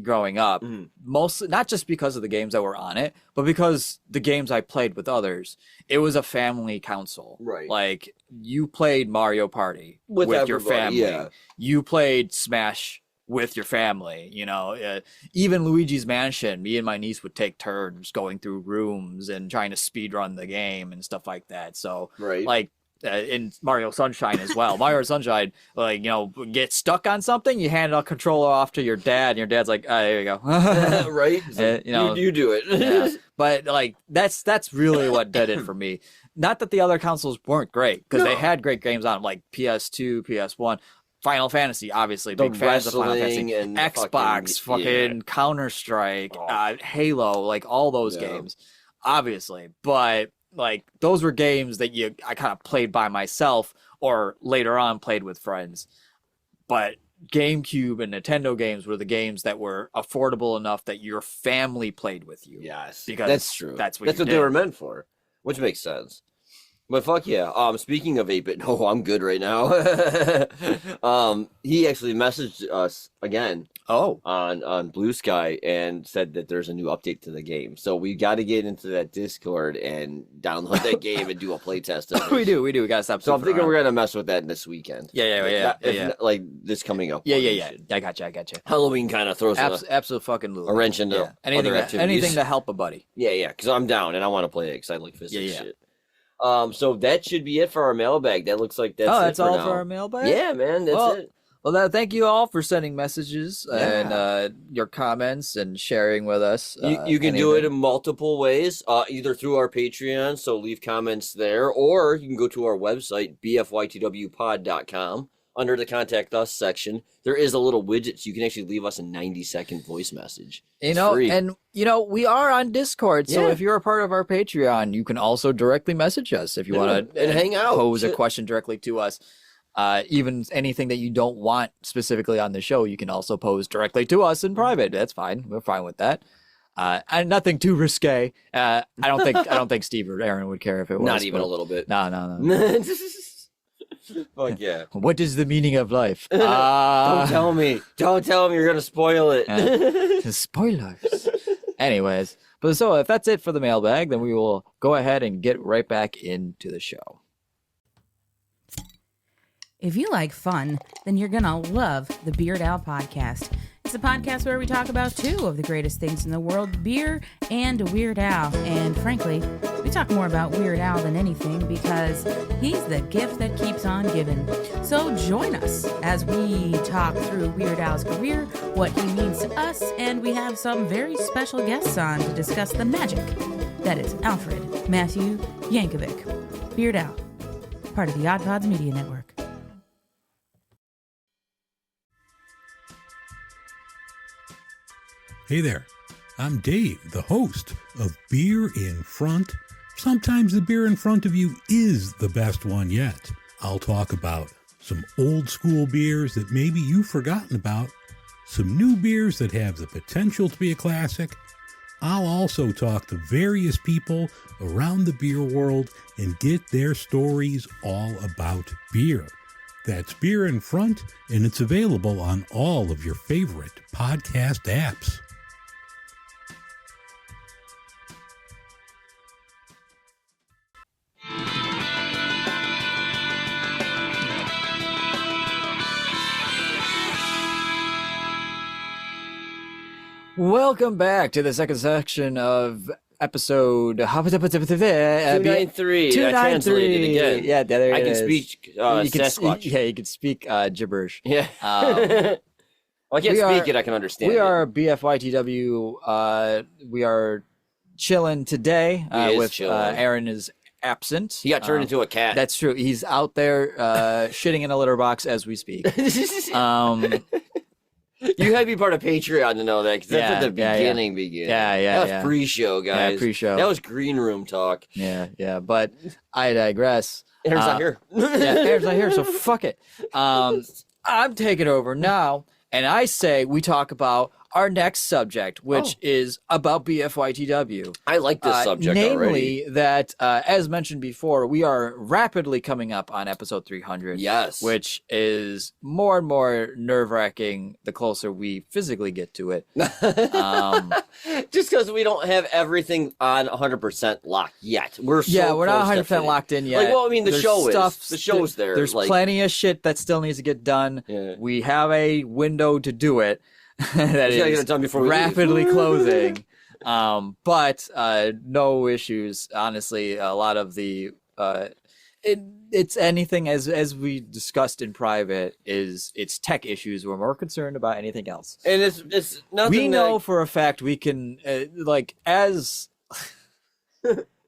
growing up, Mhm. mostly not just because of the games that were on it, but because the games I played with others, it was a family console. Right. Like you played Mario Party With with your everybody, family. yeah. You played Smash with your family. You know, even Luigi's Mansion, me and my niece would take turns going through rooms and trying to speed run the game and stuff like that. So Right. like in Mario Sunshine as well. Mario Sunshine, like, you know, get stuck on something, you hand a controller off to your dad, and your dad's like, "Ah, there you go." Right? So You know, you do it. yeah. But like that's really what did it for me. Not that the other consoles weren't great, because they No. had great games on them, like PS2, PS1. Final Fantasy, obviously, The big fans of Final wrestling Fantasy. and the Xbox, fucking Counter-Strike, Oh. Halo, like all those Yeah. games, obviously. But like those were games that I kind of played by myself, or later on played with friends. But GameCube and Nintendo games were the games that were affordable enough that your family played with you. Yes. Because that's true. that's what that's you what did. they were meant for, which makes sense. But fuck yeah. Speaking of 8-bit, no, I'm good right now. He actually messaged us again Oh, on Blue Sky and said that there's a new update to the game. So we got to get into that Discord and download that game and do a play test of it. we do. We gotta stop. So I'm sleeping thinking around. we're gonna mess with that this weekend. Yeah. Like this coming up. Yeah. one, we should. I gotcha. Halloween kind of throws Absolute fucking a wrench into anything. other activities. Anything to help a buddy. Yeah, because I'm down and I want to play it because I like physics Yeah. shit. So that should be it for our mailbag. That looks like that's That's it for all now. for our mailbag. Yeah, man, that's it. Well, thank you all for sending messages and your comments and sharing with us. You can do it in multiple ways, either through our Patreon, so leave comments there, or you can go to our website, bfytwpod.com. Under the Contact Us section, there is a little widget, so you can actually leave us a 90-second voice message. You It's know, free. and you know, we are on Discord, so Yeah. if you're a part of our Patreon, you can also directly message us if you want to and hang out. pose a Shit. question directly to us. Even anything that you don't want specifically on the show, you can also pose directly to us in private. That's fine. We're fine with that. And nothing too risque. I don't think Steve or Erin would care if it was. Not even but- a little bit. No. Fuck yeah. What is the meaning of life? Don't tell me. Don't tell me you're going to spoil it. Spoilers. Anyways, but so if that's it for the mailbag, then we will go ahead and get right back into the show. If you like fun, then you're going to love the Beard Owl Podcast. It's a podcast where we talk about two of the greatest things in the world, beer and Weird Al. And frankly, we talk more about Weird Al than anything because he's the gift that keeps on giving. So join us as we talk through Weird Al's career, what he means to us, and we have some very special guests on to discuss the magic that is Alfred Matthew Yankovic. Beard Al, part of the Odd Pods Media Network. Hey there, I'm Dave, the host of Beer in Front. Sometimes the beer in front of you is the best one yet. I'll talk about some old school beers that maybe you've forgotten about, some new beers that have the potential to be a classic. I'll also talk to various people around the beer world and get their stories all about beer. That's Beer in Front, and it's available on all of your favorite podcast apps. Welcome back to the second section of episode 293. I translated it again. Yeah, there I it can is. speak You can Sasquatch. you can speak gibberish. Yeah. Um, Well, I can't we speak are- it. I can understand We it. are BFYTW. We are chilling today He is with chilling. Aaron is absent. He got turned into a cat. That's true. He's out there shitting in a litter box as we speak. You had to be part of Patreon to know that, because that's at the Yeah, beginning. That was yeah. pre-show, guys. pre-show. That was green room talk. Yeah. But I digress. Aaron's not here. Aaron's not here, so fuck it. I'm taking over now, and I say we talk about our next subject, which is about BFYTW. I like this subject namely already. that, as mentioned before, we are rapidly coming up on episode 300. Yes. Which is more and more nerve-wracking the closer we physically get to it. Just because we don't have everything on 100% locked yet. We're We're not close to 100% finish. locked in yet. Like, well, I mean, the There's show stuff is. The show's there. There's like, plenty of shit that still needs to get done. Yeah. We have a window to do it that We gotta get is it done before we leave. rapidly closing. But no issues. Honestly, a lot of the it's anything as we discussed in private it's tech issues. We're more concerned about anything else. And it's nothing. We know for a fact we can as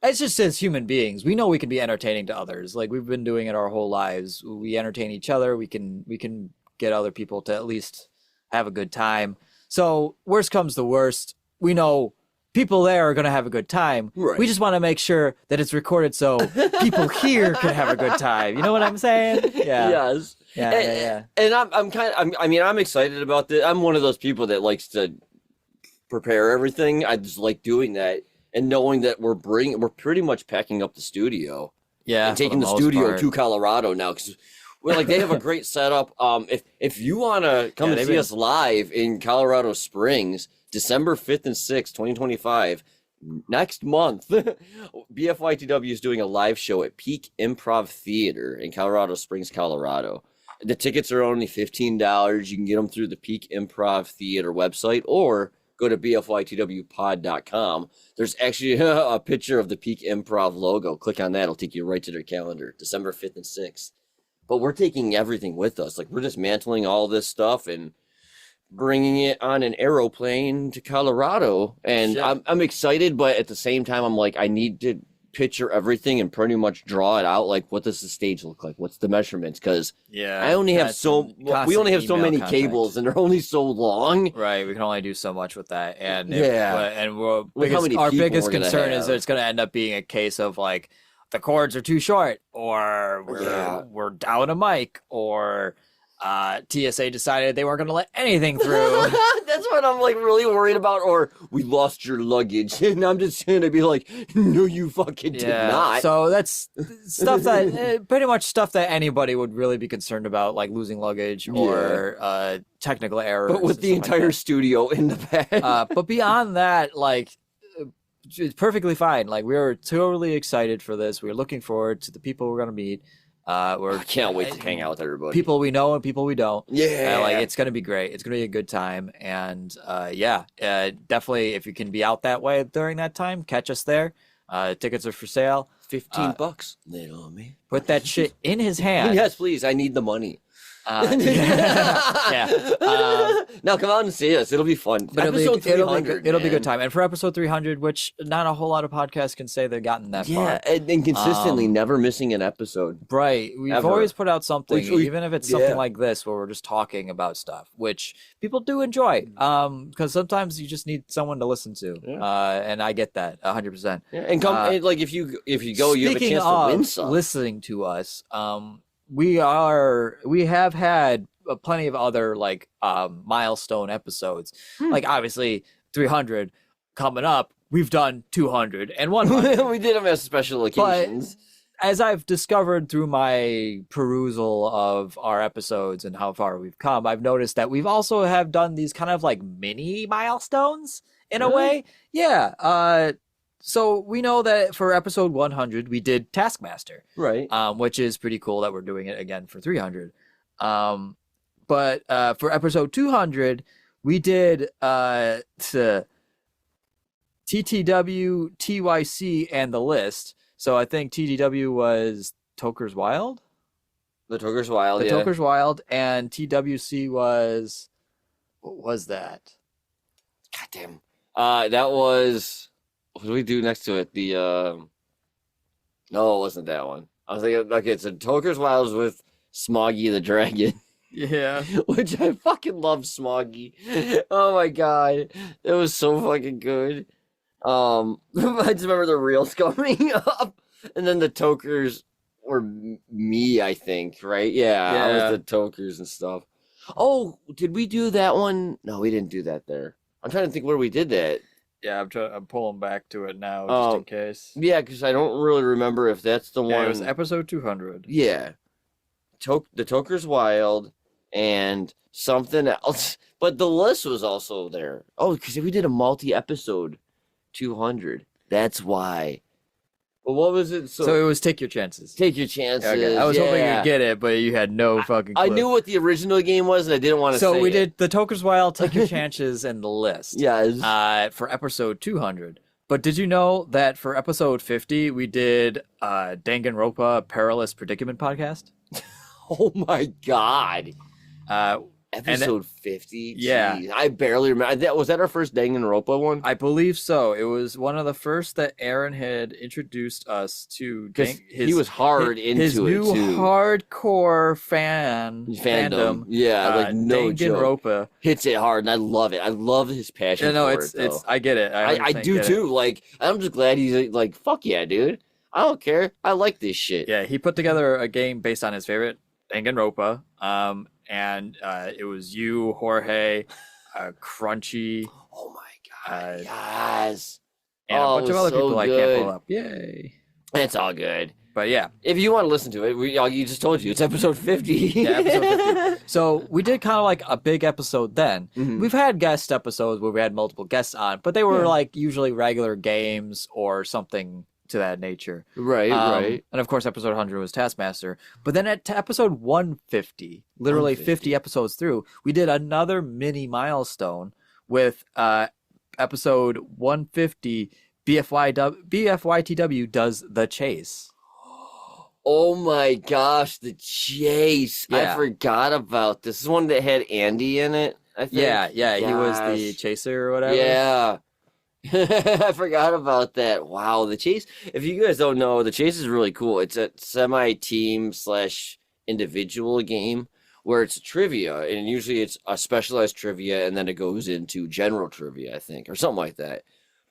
it's just as human beings, we know we can be entertaining to others. Like we've been doing it our whole lives. We entertain each other. We can get other people to at least have a good time. So worst comes to worst, we know people there are going to have a good time. Right. We just want to make sure that it's recorded so people here can have a good time. You know what I'm saying? Yeah. Yes. Yeah. And I'm excited about this. I'm one of those people that likes to prepare everything. I just like doing that and knowing that we're pretty much packing up the studio. Yeah. And taking for the most studio part. to Colorado now because they have a great setup. If you want to come and see us live in Colorado Springs, December 5th and 6th, 2025, next month, BFYTW is doing a live show at Peak Improv Theater in Colorado Springs, Colorado. The tickets are only $15. You can get them through the Peak Improv Theater website or go to bfytwpod.com. There's actually a picture of the Peak Improv logo. Click on that. It'll take you right to their calendar, December 5th and 6th. But we're taking everything with us. Like, we're dismantling all this stuff and bringing it on an aeroplane to Colorado. And I'm excited, but at the same time, I'm like, I need to picture everything and pretty much draw it out. Like, what does the stage look like? What's the measurements? Because I only have we only have so many cables, and they're only so long. Right, we can only do so much with that, and How many our people biggest we're gonna concern is have. that it's going to end up being a case of like the cords are too short, or we're down a mic, or TSA decided they weren't going to let anything through. That's what I'm like really worried about. Or we lost your luggage, and I'm just gonna be like, no, you fucking did not. So that's stuff that pretty much stuff that anybody would really be concerned about, like losing luggage or technical errors. But with the entire studio in the back. But beyond that, like, it's perfectly fine. Like, we are totally excited for this. We're looking forward to the people we're gonna meet. I can't wait to hang out with everybody. People we know and people we don't. Yeah. Like, it's gonna be great. It's gonna be a good time. And definitely, if you can be out that way during that time, catch us there. Tickets are for sale. $15. Little me. Put that shit in his hand. Yes, please. I need the money. Yeah. Now come out and see us. It'll be fun. But Episode 300, it'll be a good time. And for episode 300, which not a whole lot of podcasts can say they've gotten that far. Yeah, and consistently never missing an episode. Right. We've Ever. always put out something, even if it's something yeah. like this, where we're just talking about stuff, which people do enjoy. Because sometimes you just need someone to listen to. And I get that 100%. Yeah, and come and, like if you go, you have a Speaking chance to of win some. listening to us, we have had plenty of other like milestone episodes. Like obviously 300 coming up. We've done 200 and 100. We did them as special occasions. But as I've discovered through my perusal of our episodes and how far we've come, I've noticed that we've also have done these kind of like mini milestones in a way. Yeah. So we know that for episode 100, we did Taskmaster. Right. Which is pretty cool that we're doing it again for 300. But for episode 200, we did TTW, TYC, and the list. So I think TTW was Toker's Wild. The Toker's Wild, Toker's Wild, and TWC was... What was that? Goddamn. That was... What do we do next to it? The no, it wasn't that one. I was thinking, okay, so Toker's Wild with Smoggy the Dragon. Yeah. Which I fucking love Smoggy. Oh my god. It was so fucking good. I just remember the reels coming up. And then the Tokers were me, I think, right? Yeah. I was the Tokers and stuff. Oh, did we do that one? No, we didn't do that there. I'm trying to think where we did that. Yeah, I'm pulling back to it now just in case. Yeah, because I don't really remember if that's the Yeah, one. it was episode 200. Yeah. The Toker's Wild and something else. But the list was also there. Oh, because we did a multi-episode 200. That's why. Well, what was it? So it was Take Your Chances. Take Your Chances. Okay. I was hoping yeah. you'd get it, but you had no fucking clue. I knew what the original game was, and I didn't want to say So we it. did the Toker's Wild, Take Your Chances, and the list. Yes. For episode 200. But did you know that for episode 50, we did Danganronpa Perilous Predicament podcast? Oh my God. Episode 50? Yeah. Jeez, I barely remember. Was that our first Danganronpa one? I believe so. It was one of the first that Erin had introduced us to. Because he was hard into his it, new too. hardcore fandom. Yeah, like no joke. Danganronpa. Hits it hard, and I love it. I love his passion Yeah, no, for it, it's. though. I get it. I do, too. Like, I'm just glad he's like, fuck yeah, dude. I don't care. I like this shit. Yeah, he put together a game based on his favorite Danganronpa. And it was you, Jorge, Crunchie. Oh my God. Yes. And a bunch of other people I can't good. pull up. Yay. It's all good. But yeah. If you want to listen to it, you just told you it's episode 50. Yeah, episode 50. So we did kind of like a big episode then. Mhm. We've had guest episodes where we had multiple guests on, but they were like usually regular games or something to that nature. Right, right. And of course, episode 100 was Taskmaster. But then at episode 150, literally 50 episodes through, we did another mini milestone with episode 150, BFYTW does The Chase. Oh my gosh, The Chase. Yeah. I forgot about this. This is one that had Andy in it, I think. Yeah, he was the Yes. chaser or whatever. Yeah. I forgot about that. Wow, The Chase. If you guys don't know, The Chase is really cool. It's a semi-team / individual game where it's trivia, and usually it's a specialized trivia, and then it goes into general trivia, I think, or something like that.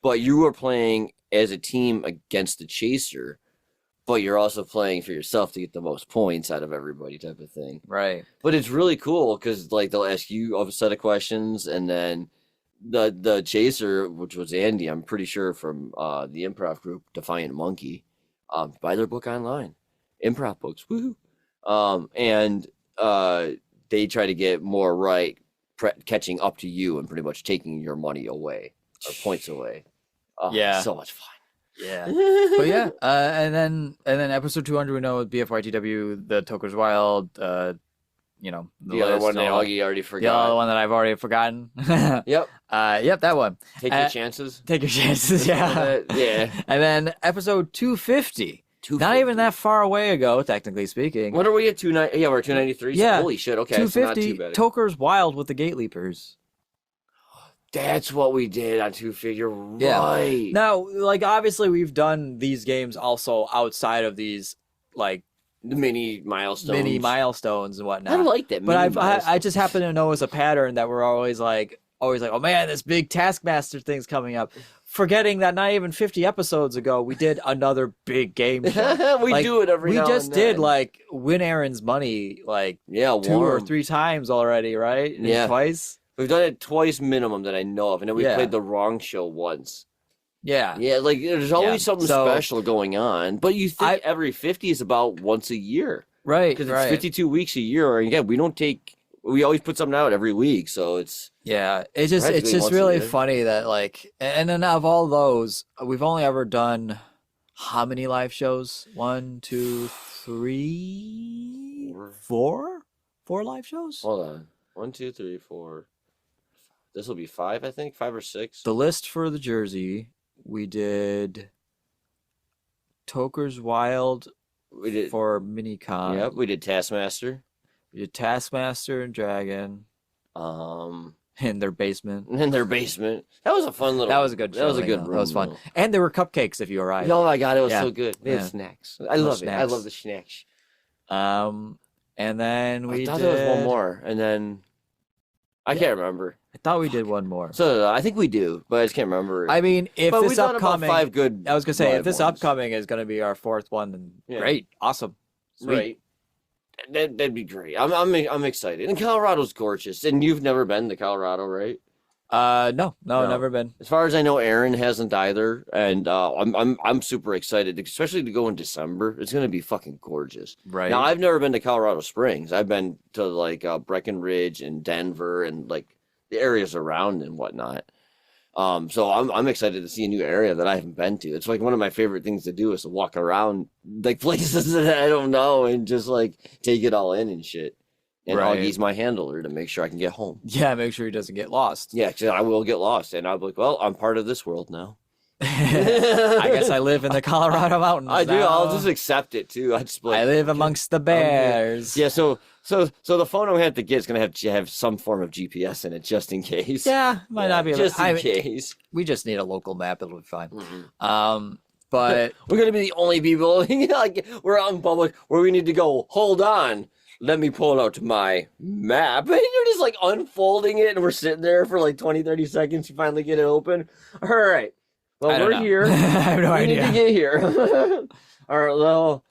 But you are playing as a team against the chaser, but you're also playing for yourself to get the most points out of everybody, type of thing. Right. But it's really cool because like they'll ask you a set of questions, and then the chaser, which was Andy, I'm pretty sure from the improv group Defiant Monkey, buy their book online, improv books, woohoo! And they try to get more right, catching up to you and pretty much taking your money away or points away. Yeah. So much fun. Yeah. But yeah, and then episode 200 we know with BFYTW, the Toker's Wild, the The other list one that and all Augie already the forgot. other one that I've already forgotten. Yep. Yep, that one. Take your chances. Take your chances, yeah. Yeah. And then episode 250. Not 250. even that far away ago, technically speaking. What are we at? 290? Yeah, we're at 293. Yeah. Holy shit. Okay. It's not 250, too bad. Toker's Wild with the GateLeapers. That's what we did on 250. You're Yeah. right. Now, like, obviously we've done these games also outside of these, like, The mini milestones. and whatnot. I like that. But mini I milestones. just happen to notice a pattern that we're always like, oh man, this big Taskmaster thing's coming up. Forgetting that not even 50 episodes ago, we did another big game show. we Like, do it every we now just and did then. like win Erin's money like Yeah, 2 or warm. 3 times already, right? And Yeah. Twice. We've done it twice minimum that I know of, and then we Yeah. played the wrong show once. Yeah. Yeah, like there's always Yeah. something So- special going on. But you think every 50 is about once a year. Right. Because it's Right. 52 weeks a year. And again, we always put something out every week. So it's, Yeah. It's just Practically once a really year. funny that like, and then of all those, we've only ever done how many live shows? 1, 2, 3, 4 live shows. hold on. 1, 2, 3, 4. This will be 5, I think. 5 or 6. The list for the jersey, we did Toker's Wild We did. for Minicon. Yep, we did Taskmaster. We did Taskmaster and Dragon in their basement. In their basement. That was a fun little. That was a good. That was a showing, good though. room. That was fun. though. And there were cupcakes if you arrived. Oh my god, it was Yeah. so good. They had Yeah. snacks. I Little love it. I snacks. love the snacks. And then we I thought did. there was one more, and then I can't remember. I thought we did one more. So I think we do, but I just can't remember. I mean, if but this we've done about upcoming, 5 good. I was gonna say, if live this ones. upcoming is gonna be our 4th one, then Yeah. great, awesome, sweet. Right. that'd be great. I'm excited. And Colorado's gorgeous. And you've never been to Colorado, right? No, No. never been. As far as I know, Erin hasn't either. And I'm super excited, especially to go in December. It's gonna be fucking gorgeous. Right. Now I've never been to Colorado Springs. I've been to like Breckenridge and Denver and like the areas around and whatnot. So I'm excited to see a new area that I haven't been to. It's like one of my favorite things to do is to walk around like places that I don't know and just like take it all in and shit. And Right. Augie's my handler to make sure I can get home. Yeah, make sure he doesn't get lost. Yeah, 'cause I will get lost, and I'll be like, well, I'm part of this world now. I guess I live in the Colorado mountains. I do. now. I'll just accept it too. I just be like, I live amongst the bears. yeah. So the phone I'm gonna have to get is gonna have some form of GPS in it just in case. Yeah, might not be. just in I mean, case. we just need a local map. It'll be fine. Mhm. But We're gonna be the only people like we're out in public where we need to go. Hold on. Let me pull out my map. And you're just like unfolding it, and we're sitting there for like 20, 30 seconds. You finally get it open. All right. Well, I don't we're know. here. I have no We need idea. to get here. All right, well,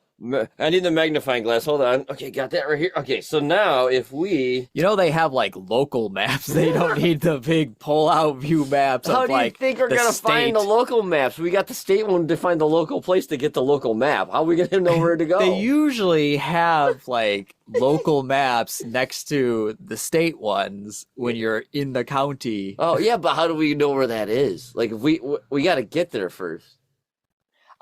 I need the magnifying glass. Hold on. Okay, got that right here. Okay, so now if we... You know they have like local maps. They don't need the big pull-out view maps How of do you like think we're the going to state. find the local maps? We got the state one to find the local place to get the local map. How are we going to know where to go? They usually have like local maps next to the state ones when you're in the county. Oh, yeah, but how do we know where that is? Like, if we got to get there first.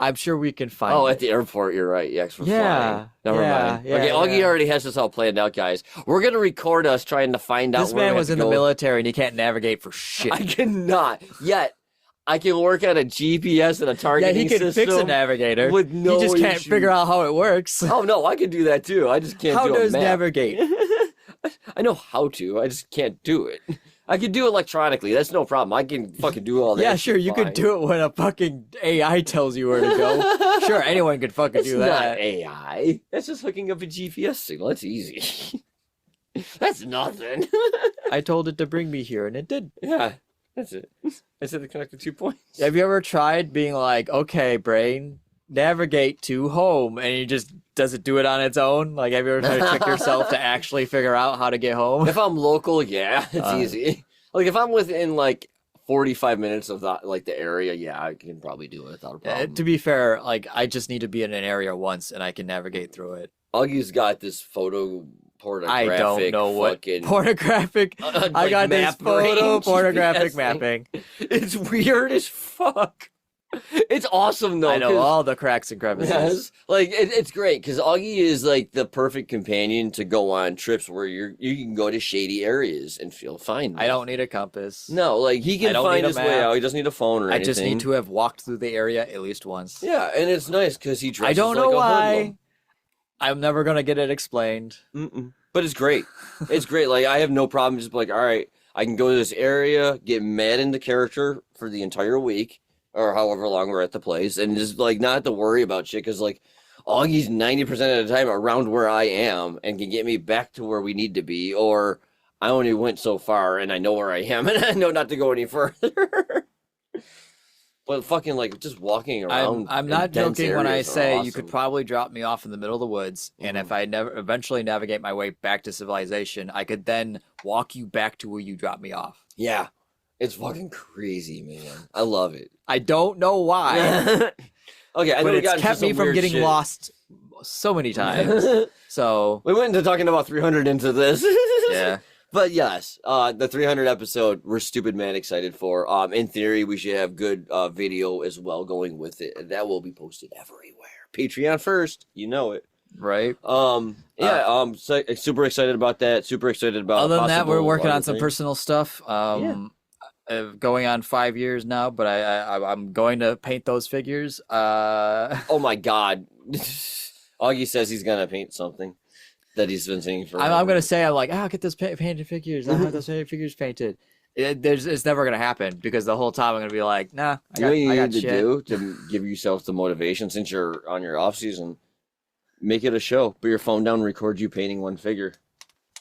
I'm sure we can find Oh, it. at the airport, you're right. Yeah, 'cause we're Yeah, flying. Never yeah, mind. yeah, Okay, Augie yeah. already has this all planned out, guys. We're going to record us trying to find out This where man we was have in to the go. military and he can't navigate for shit. I cannot. Yet, I can work on a GPS and a Yeah, targeting he can system. fix a navigator. with no he just can't issue. figure out how it works. Oh, no, I can do that too. I just can't How do a does map. navigate? I know how to. I just can't do it. I can do it electronically. That's no problem. I can fucking do all that. Yeah, sure, you could do it when a fucking AI tells you where to go. Sure, anyone could fucking It's do not that. AI. That's just hooking up a GPS signal. That's easy. That's nothing. I told it to bring me here and it did. Yeah, that's it. I said to connect the 2 points. Have you ever tried being like, okay, brain, navigate to home, and you just does it do it on its own? Like, have you ever tried to trick yourself to actually figure out how to get home? If I'm local, yeah, it's easy. Like if I'm within like 45 minutes of the area, yeah, I can probably do it without a problem. To be fair, like I just need to be in an area once and I can navigate through it. Augie's got this photo pornographic. I don't know what fucking, pornographic. I like, got this map photo range pornographic GPS mapping. It's weird as fuck. It's awesome though. I know 'cause- all the cracks and crevices. Yes, like it's great because Augie is like the perfect companion to go on trips where you can go to shady areas and feel fine. I don't need a compass. No, like he I can don't find need a his way map. out. He doesn't need a phone or I anything. just need to have walked through the area at least once. Yeah, and it's nice because he dresses I don't know like a why. hoodlum. I'm never gonna get it explained. But it's great. It's great. Like I have no problem just like, all right, I can go to this area, get mad into character for the entire week or however long we're at the place, and just like not have to worry about shit because like Augie's 90% of the time around where I am and can get me back to where we need to be, or I only went so far and I know where I am and I know not to go any further. But fucking like just walking around. I'm in not dense joking when I areas are say you awesome. could probably drop me off in the middle of the woods, and if I never eventually navigate my way back to civilization, I could then walk you back to where you dropped me off. Yeah. It's fucking crazy, man. I love it. I don't know why, Okay, I know but we it's got into kept me some from weird getting shit. lost so many times. So We went into talking about 300 into this. yeah, But yes, the 300 episode, we're stupid man excited for. In theory, we should have good video as well going with it. And that will be posted everywhere. Patreon first, you know it. right. Super excited about that. Super excited about Other than that, we're possible working other on some things. personal stuff. Going on 5 years now, but I'm going to paint those figures. Oh my god. Augie says he's gonna paint something that he's been saying for. I'm gonna say I'll get those painted figures. I'll have those painted figures painted. It's never gonna happen because the whole time I'm gonna be like, nah, You know what you I got need to shit. do to give yourself the motivation since you're on your off season? Make it a show. Put your phone down, record you painting one figure,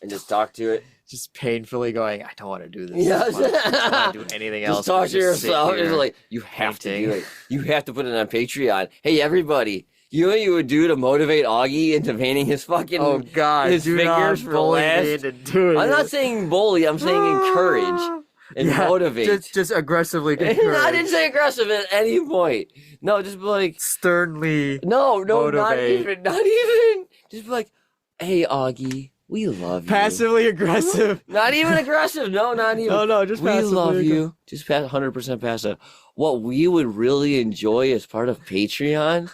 and just talk to it. Just painfully going, I don't want to do this. Yes. I don't want to do anything else. Just talk but to just sit yourself. here. It's like you have to do painting. it. You have to put it on Patreon. Hey, everybody, You know what you would do to motivate Augie into painting his fucking his fingers for last? I'm not saying bully. I'm saying encourage and motivate. Just aggressively I encourage. didn't say aggressive at any point. No, just be like Sternly. no, motivate. not even. Just be like, hey Augie, we love you. Passively aggressive. Not even aggressive. No, not even. No, just we passively love aggressive. you. Just 100% passive. What we would really enjoy as part of Patreon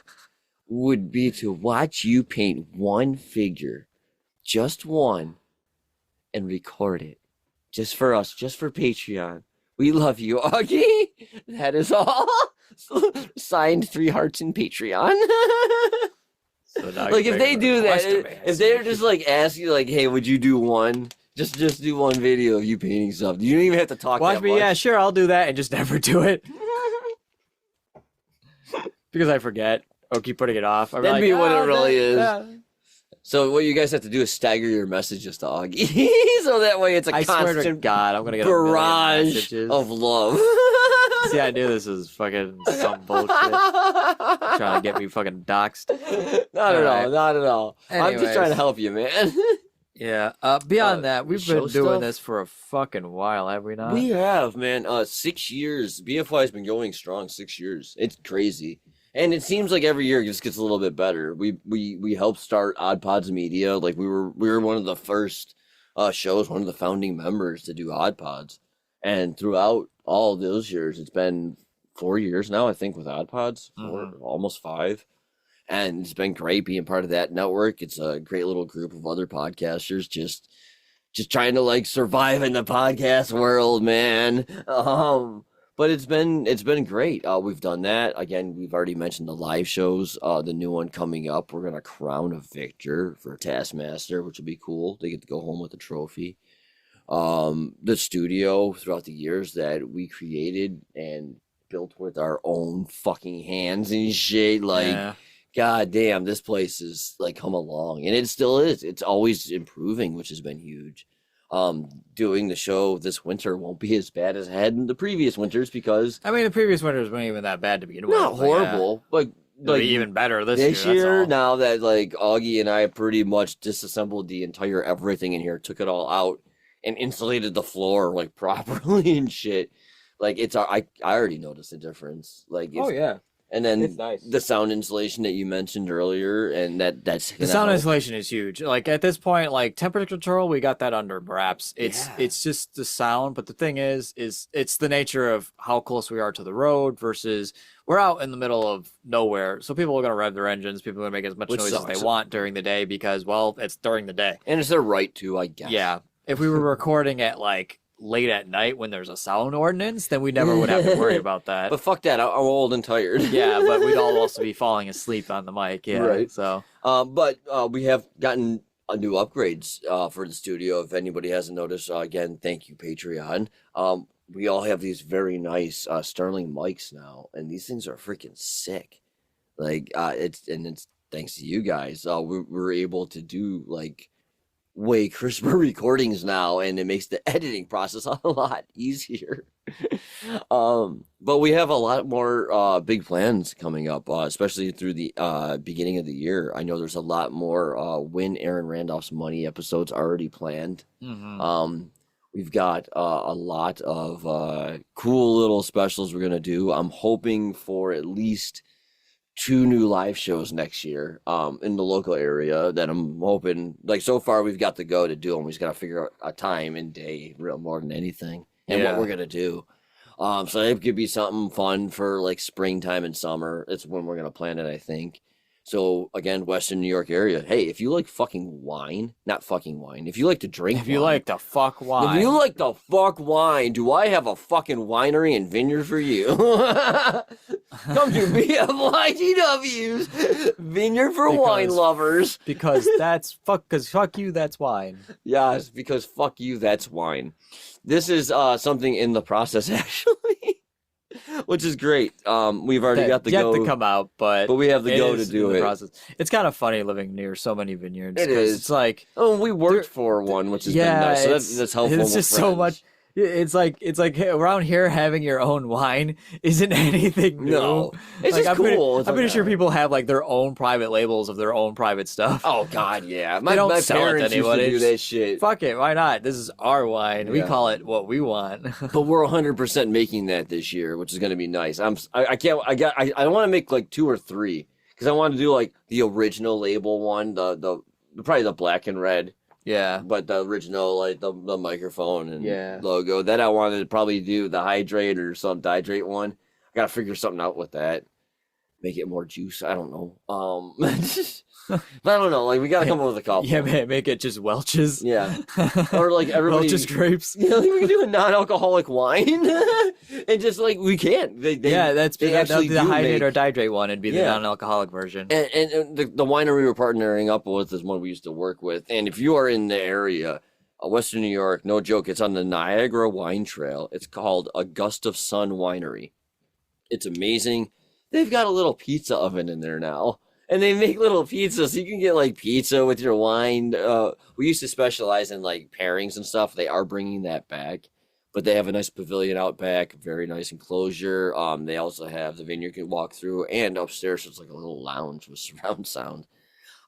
would be to watch you paint one figure, just one, and record it. Just for us, just for Patreon. We love you, Augie. That is all. Signed 3 hearts in Patreon. So now Like you're if they making do a that, request of me. if they're just like ask you like, hey, would you do one? Just do one video of you painting stuff. You don't even have to talk. Watch that me, much. yeah, sure, I'll do that and just never do it. Because I forget. Or keep putting it off. That'd be what it really is. yeah. So what you guys have to do is stagger your messages to Augie, so that way it's a I swear to constant God, I'm gonna get a million barrage messages. of love. See, I knew this was fucking some bullshit. Trying to get me fucking doxxed. Not at Alright. all. Not at all. I'm just trying to Anyways. help you, man. Yeah. Beyond that, we've show been doing stuff? this for a fucking while, have we not? We have, man. 6 years. BFY has been going strong. 6 years. It's crazy, and it seems like every year it just gets a little bit better. We helped start Odd Pods Media. Like we were one of the first shows, one of the founding members to do Odd Pods, and throughout all those years, it's been 4 years now, I think, with Odd Pods, almost 5. And it's been great being part of that network. It's a great little group of other podcasters just trying to like survive in the podcast world, man. But it's been great. We've done that. Again, we've already mentioned the live shows. The new one coming up, we're gonna crown a victor for Taskmaster, which will be cool. They get to go home with a trophy. The studio throughout the years that we created and built with our own fucking hands and shit, like Yeah. God damn, this place is like come along, and it still is. It's always improving, which has been huge. Doing the show this winter won't be as bad as it had in the previous winters because I mean, the previous winters weren't even that bad to begin with. not but yeah. horrible, but It'll like be even better this this year. year. That's all. Now that like Augie and I pretty much disassembled the entire everything in here, took it all out, and insulated the floor like properly and shit. Like it's I already noticed the difference. Like it's, Oh yeah. and then It's nice. the sound insulation that you mentioned earlier, and that's The gonna sound help. insulation is huge. Like at this point, like temperature control, we got that under wraps. It's Yeah. it's just the sound, but the thing is it's the nature of how close we are to the road versus we're out in the middle of nowhere. So people are gonna rev their engines, people are gonna make as much Which noise as sucks. they want during the day because well, it's during the day. And it's their right to, I guess. Yeah. If we were recording at like late at night when there's a sound ordinance, then we never would have to worry about that. But fuck that, I'm old and tired. Yeah, but we'd all also be falling asleep on the mic. Yeah. Right. So But we have gotten new upgrades for the studio. If anybody hasn't noticed, again, thank you, Patreon. We all have these very nice Sterling mics now, and these things are freaking sick. Like it's thanks to you guys. We're able to do like way crisper recordings now, and it makes the editing process a lot easier. But we have a lot more big plans coming up, especially through the beginning of the year. I know there's a lot more Win Erin Randolph's Money episodes already planned. We've got a lot of cool little specials we're gonna do. I'm hoping for at least 2 new live shows next year in the local area that I'm hoping, like so far we've got the go to do them. We just got to figure out a time and day real more than anything and what Yeah. we're going to do. So it could be something fun for like springtime and summer. It's when we're going to plan it, I think. So again, Western New York area. Hey, if you like fucking wine, not fucking wine, if you like to drink if you wine, like to fuck wine. if you like the fuck wine, do I have a fucking winery and vineyard for you? Come to BFYGW's Vineyard for Wine Because- Lovers. because fuck you, that's wine. Yes, because fuck you, that's wine. This is something in the process, actually, which is great. We've already got the yet go. to come out, but we have the it go to is do in the it. process. It's kind of funny living near so many vineyards. It 'cause is. It's like Oh, we worked There- for one, which has yeah, been nice. So it's, that's helpful. it's with just so friends. much. It's like around here having your own wine isn't anything new. No, it's Like, just cool. It's I'm like, pretty sure people have like their own private labels of their own private stuff. Oh God, yeah. They don't My sell it to parents used to anybody. do that shit. Fuck it, why not? This is our wine. We Yeah. call it what we want. But we're 100% making that this year, which is going to be nice. I want to make like 2 or 3 because I want to do like the original label one, the probably the black and red. Yeah. But the original, like the microphone and Yeah. logo. Then I wanted to probably do the hydrate or some dihydrate one. I gotta figure something out with that. Make it more juice. I don't know. But I don't know. Like we gotta come up with a couple. Yeah, man, make it just Welch's. Yeah. Or like everybody. Welch's grapes. You know, like we can do a non-alcoholic wine, and just like we can't. They That'd be actually the do hydrate make- or dihydrate one. It'd be the Yeah. non-alcoholic version. And the winery we're partnering up with is one we used to work with. And if you are in the area, Western New York, no joke, it's on the Niagara Wine Trail. It's called Augusta Sun Winery. It's amazing. They've got a little pizza oven in there now. And they make little pizzas, so you can get like pizza with your wine. We used to specialize in like pairings and stuff. They are bringing that back, but they have a nice pavilion out back, very nice enclosure. They also have the vineyard you can walk through, and upstairs it's like a little lounge with surround sound.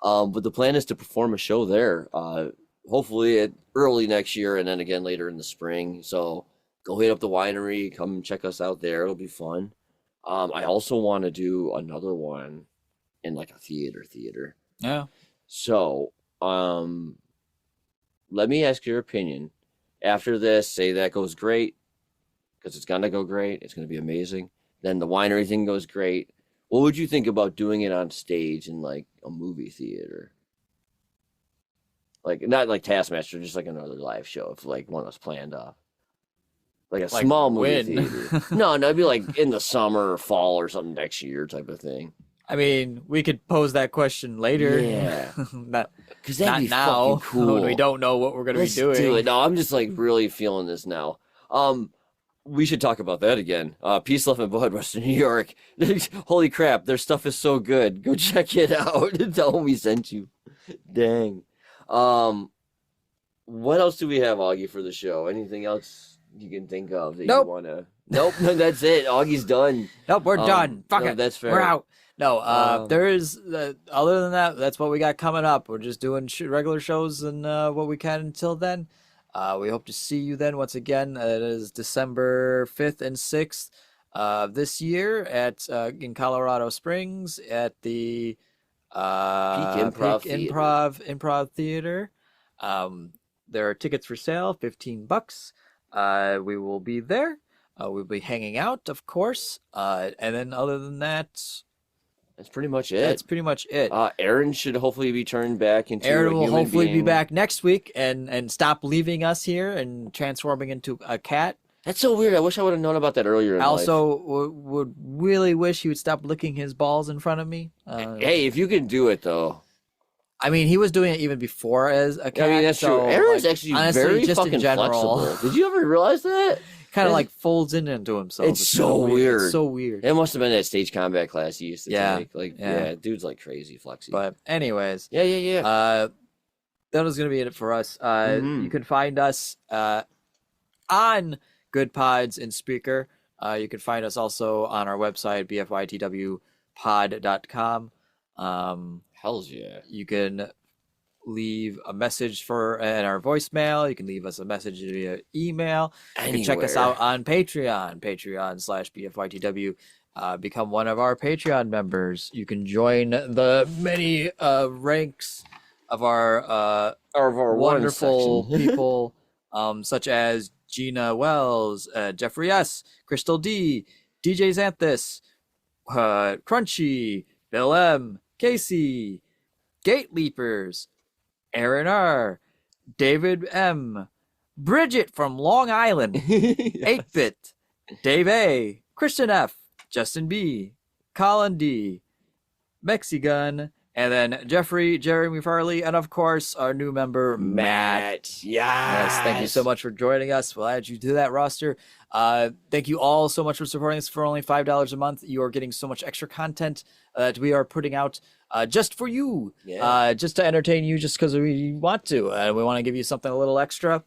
But the plan is to perform a show there, hopefully early next year, and then again later in the spring. So go hit up the winery, come check us out there. It'll be fun. I also want to do another one in like a theater. Yeah. So, let me ask your opinion. After this, say that goes great, because it's gonna go great. It's gonna be amazing. Then the winery thing goes great. What would you think about doing it on stage in like a movie theater? Like not like Taskmaster, just like another live show if like one was planned up. Like a Like small movie when? theater. No, it'd be like in the summer or fall or something next year type of thing. I mean, we could pose that question later. Yeah. not Because that'd not be now fucking cool. when we don't know what we're going to be Let's doing. do it. No, I'm just like really feeling this now. We should talk about that again. Peace, Love, and Blood, Western New York. Holy crap, their stuff is so good. Go check it out and tell them we sent you. Dang. What else do we have, Augie, for the show? Anything else you can think of that Nope. you want to? Nope, no, that's it. Augie's done. Nope, we're done. Fuck no, it. that's fair. We're out. No, there is, other than that, that's what we got coming up. We're just doing regular shows and what we can until then. We hope to see you then once again. It is December 5th and 6th this year at in Colorado Springs at the Improv Theater. Improv Theater. There are tickets for sale, $15. We will be there. We'll be hanging out, of course. And then other than that, That's pretty much it. that's pretty much it. Erin should hopefully be turned back into Erin a will human hopefully be being. back next week and stop leaving us here and transforming into a cat. That's so weird. I wish I would have known about that earlier in I life. also would really wish he would stop licking his balls in front of me. Hey, if you can do it though. I mean, he was doing it even before as a cat. I mean, that's so, true. Erin's like, actually honestly, very just in fucking general, flexible. Did you ever realize that? kind of like folds into himself. It's so weird. It's so weird. It must have been that stage combat class he used to Yeah, take. Like, yeah. yeah, dude's like crazy flexy. But anyways, yeah. that was gonna be it for us. Mhm. You can find us on Good Pods and Speaker. You can find us also on our website bfytwpod.com. Hells yeah. You can leave a message in our voicemail. You can leave us a message via email. You can check us out on Patreon, patreon.com/bfytw. Become one of our Patreon members. You can join the many ranks of our wonderful people, such as Gina Wells, Jeffrey S., Crystal D., DJ Xanthus, Crunchie, Bill M., Kacey, GateLeapers, Erin R., David M., Bridget from Long Island, 8-Bit, Dave A., Kristin F., Justin B., Colin D., Mexi Gun, and then Jeffrey, Jeramey Farley, and of course our new member Matt. Yes, thank you so much for joining us. We'll add you to that roster. Thank you all so much for supporting us for only $5 a month. You are getting so much extra content that we are putting out just for you, just to entertain you, just because we want to. We want to give you something a little extra.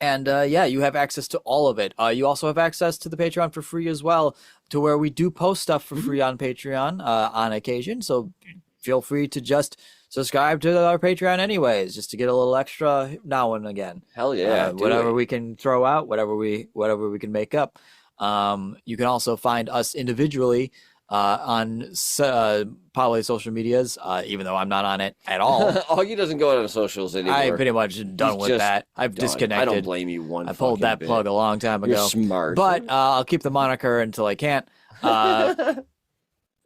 And yeah, you have access to all of it. You also have access to the Patreon for free as well, to where we do post stuff for free on Patreon on occasion. So feel free to just subscribe to our Patreon anyways, just to get a little extra now and again. Hell yeah. Whatever we can throw out, whatever we can make up. You can also find us individually on probably social medias, even though I'm not on it at all. Augie doesn't go out on socials anymore. I'm pretty much done with just that. I've done. disconnected. I don't blame you one I pulled that fucking plug bit. a long time ago. You're smart. But I'll keep the moniker until I can't.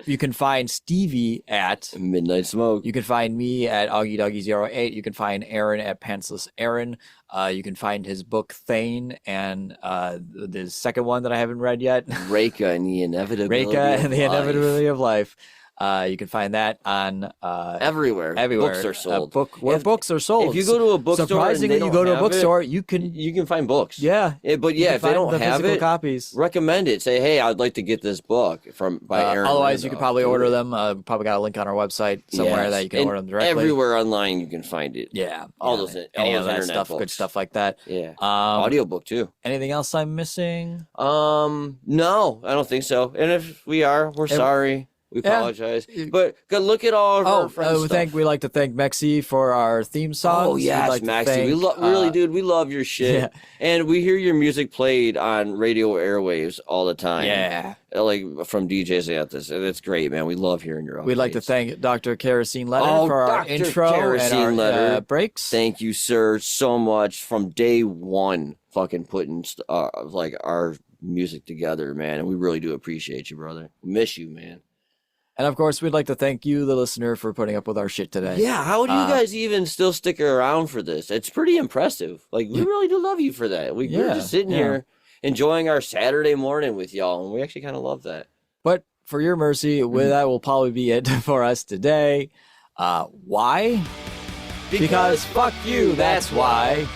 You can find Stevie at Midnight Smoke. You can find me at AuggieDoggy08. You can find Erin at Pantsless Erin. You can find his book Thane and the second one that I haven't read yet, Reka and the Inevitability of Life. You can find that on everywhere. Books are sold. Books are sold. If you go to a bookstore, surprisingly, you go to a bookstore, you can find books. Yeah, but yeah, if they don't have it, copies. Recommend it. Say, hey, I'd like to get this book by Erin. Otherwise, you could probably order them. Probably got a link on our website somewhere that you can order them directly. Everywhere online, you can find it. Yeah, all those that stuff, books. Good stuff like that. Yeah, audiobook too. Anything else I'm missing? No, I don't think so. And if we are, we're sorry. We apologize. But go look at all of our friends. We'd like to thank Mexi for our theme song. Oh, yes, Mexi. Really, dude, we love your shit. Yeah. And we hear your music played on radio airwaves all the time. Yeah. Like from DJ Xanthus. And it's great, man. We love hearing your updates. We'd like to thank Dr. Kerosene Letter for our intro and our breaks. Thank you, sir, so much. From day one, fucking putting like our music together, man. And we really do appreciate you, brother. We miss you, man. And of course, we'd like to thank you, the listener, for putting up with our shit today. Yeah, how do you guys even still stick around for this? It's pretty impressive. Like, we really do love you for that. We're just sitting here enjoying our Saturday morning with y'all, and we actually kind of love that. But for your mercy, that will probably be it for us today. Why? Because fuck you, that's why.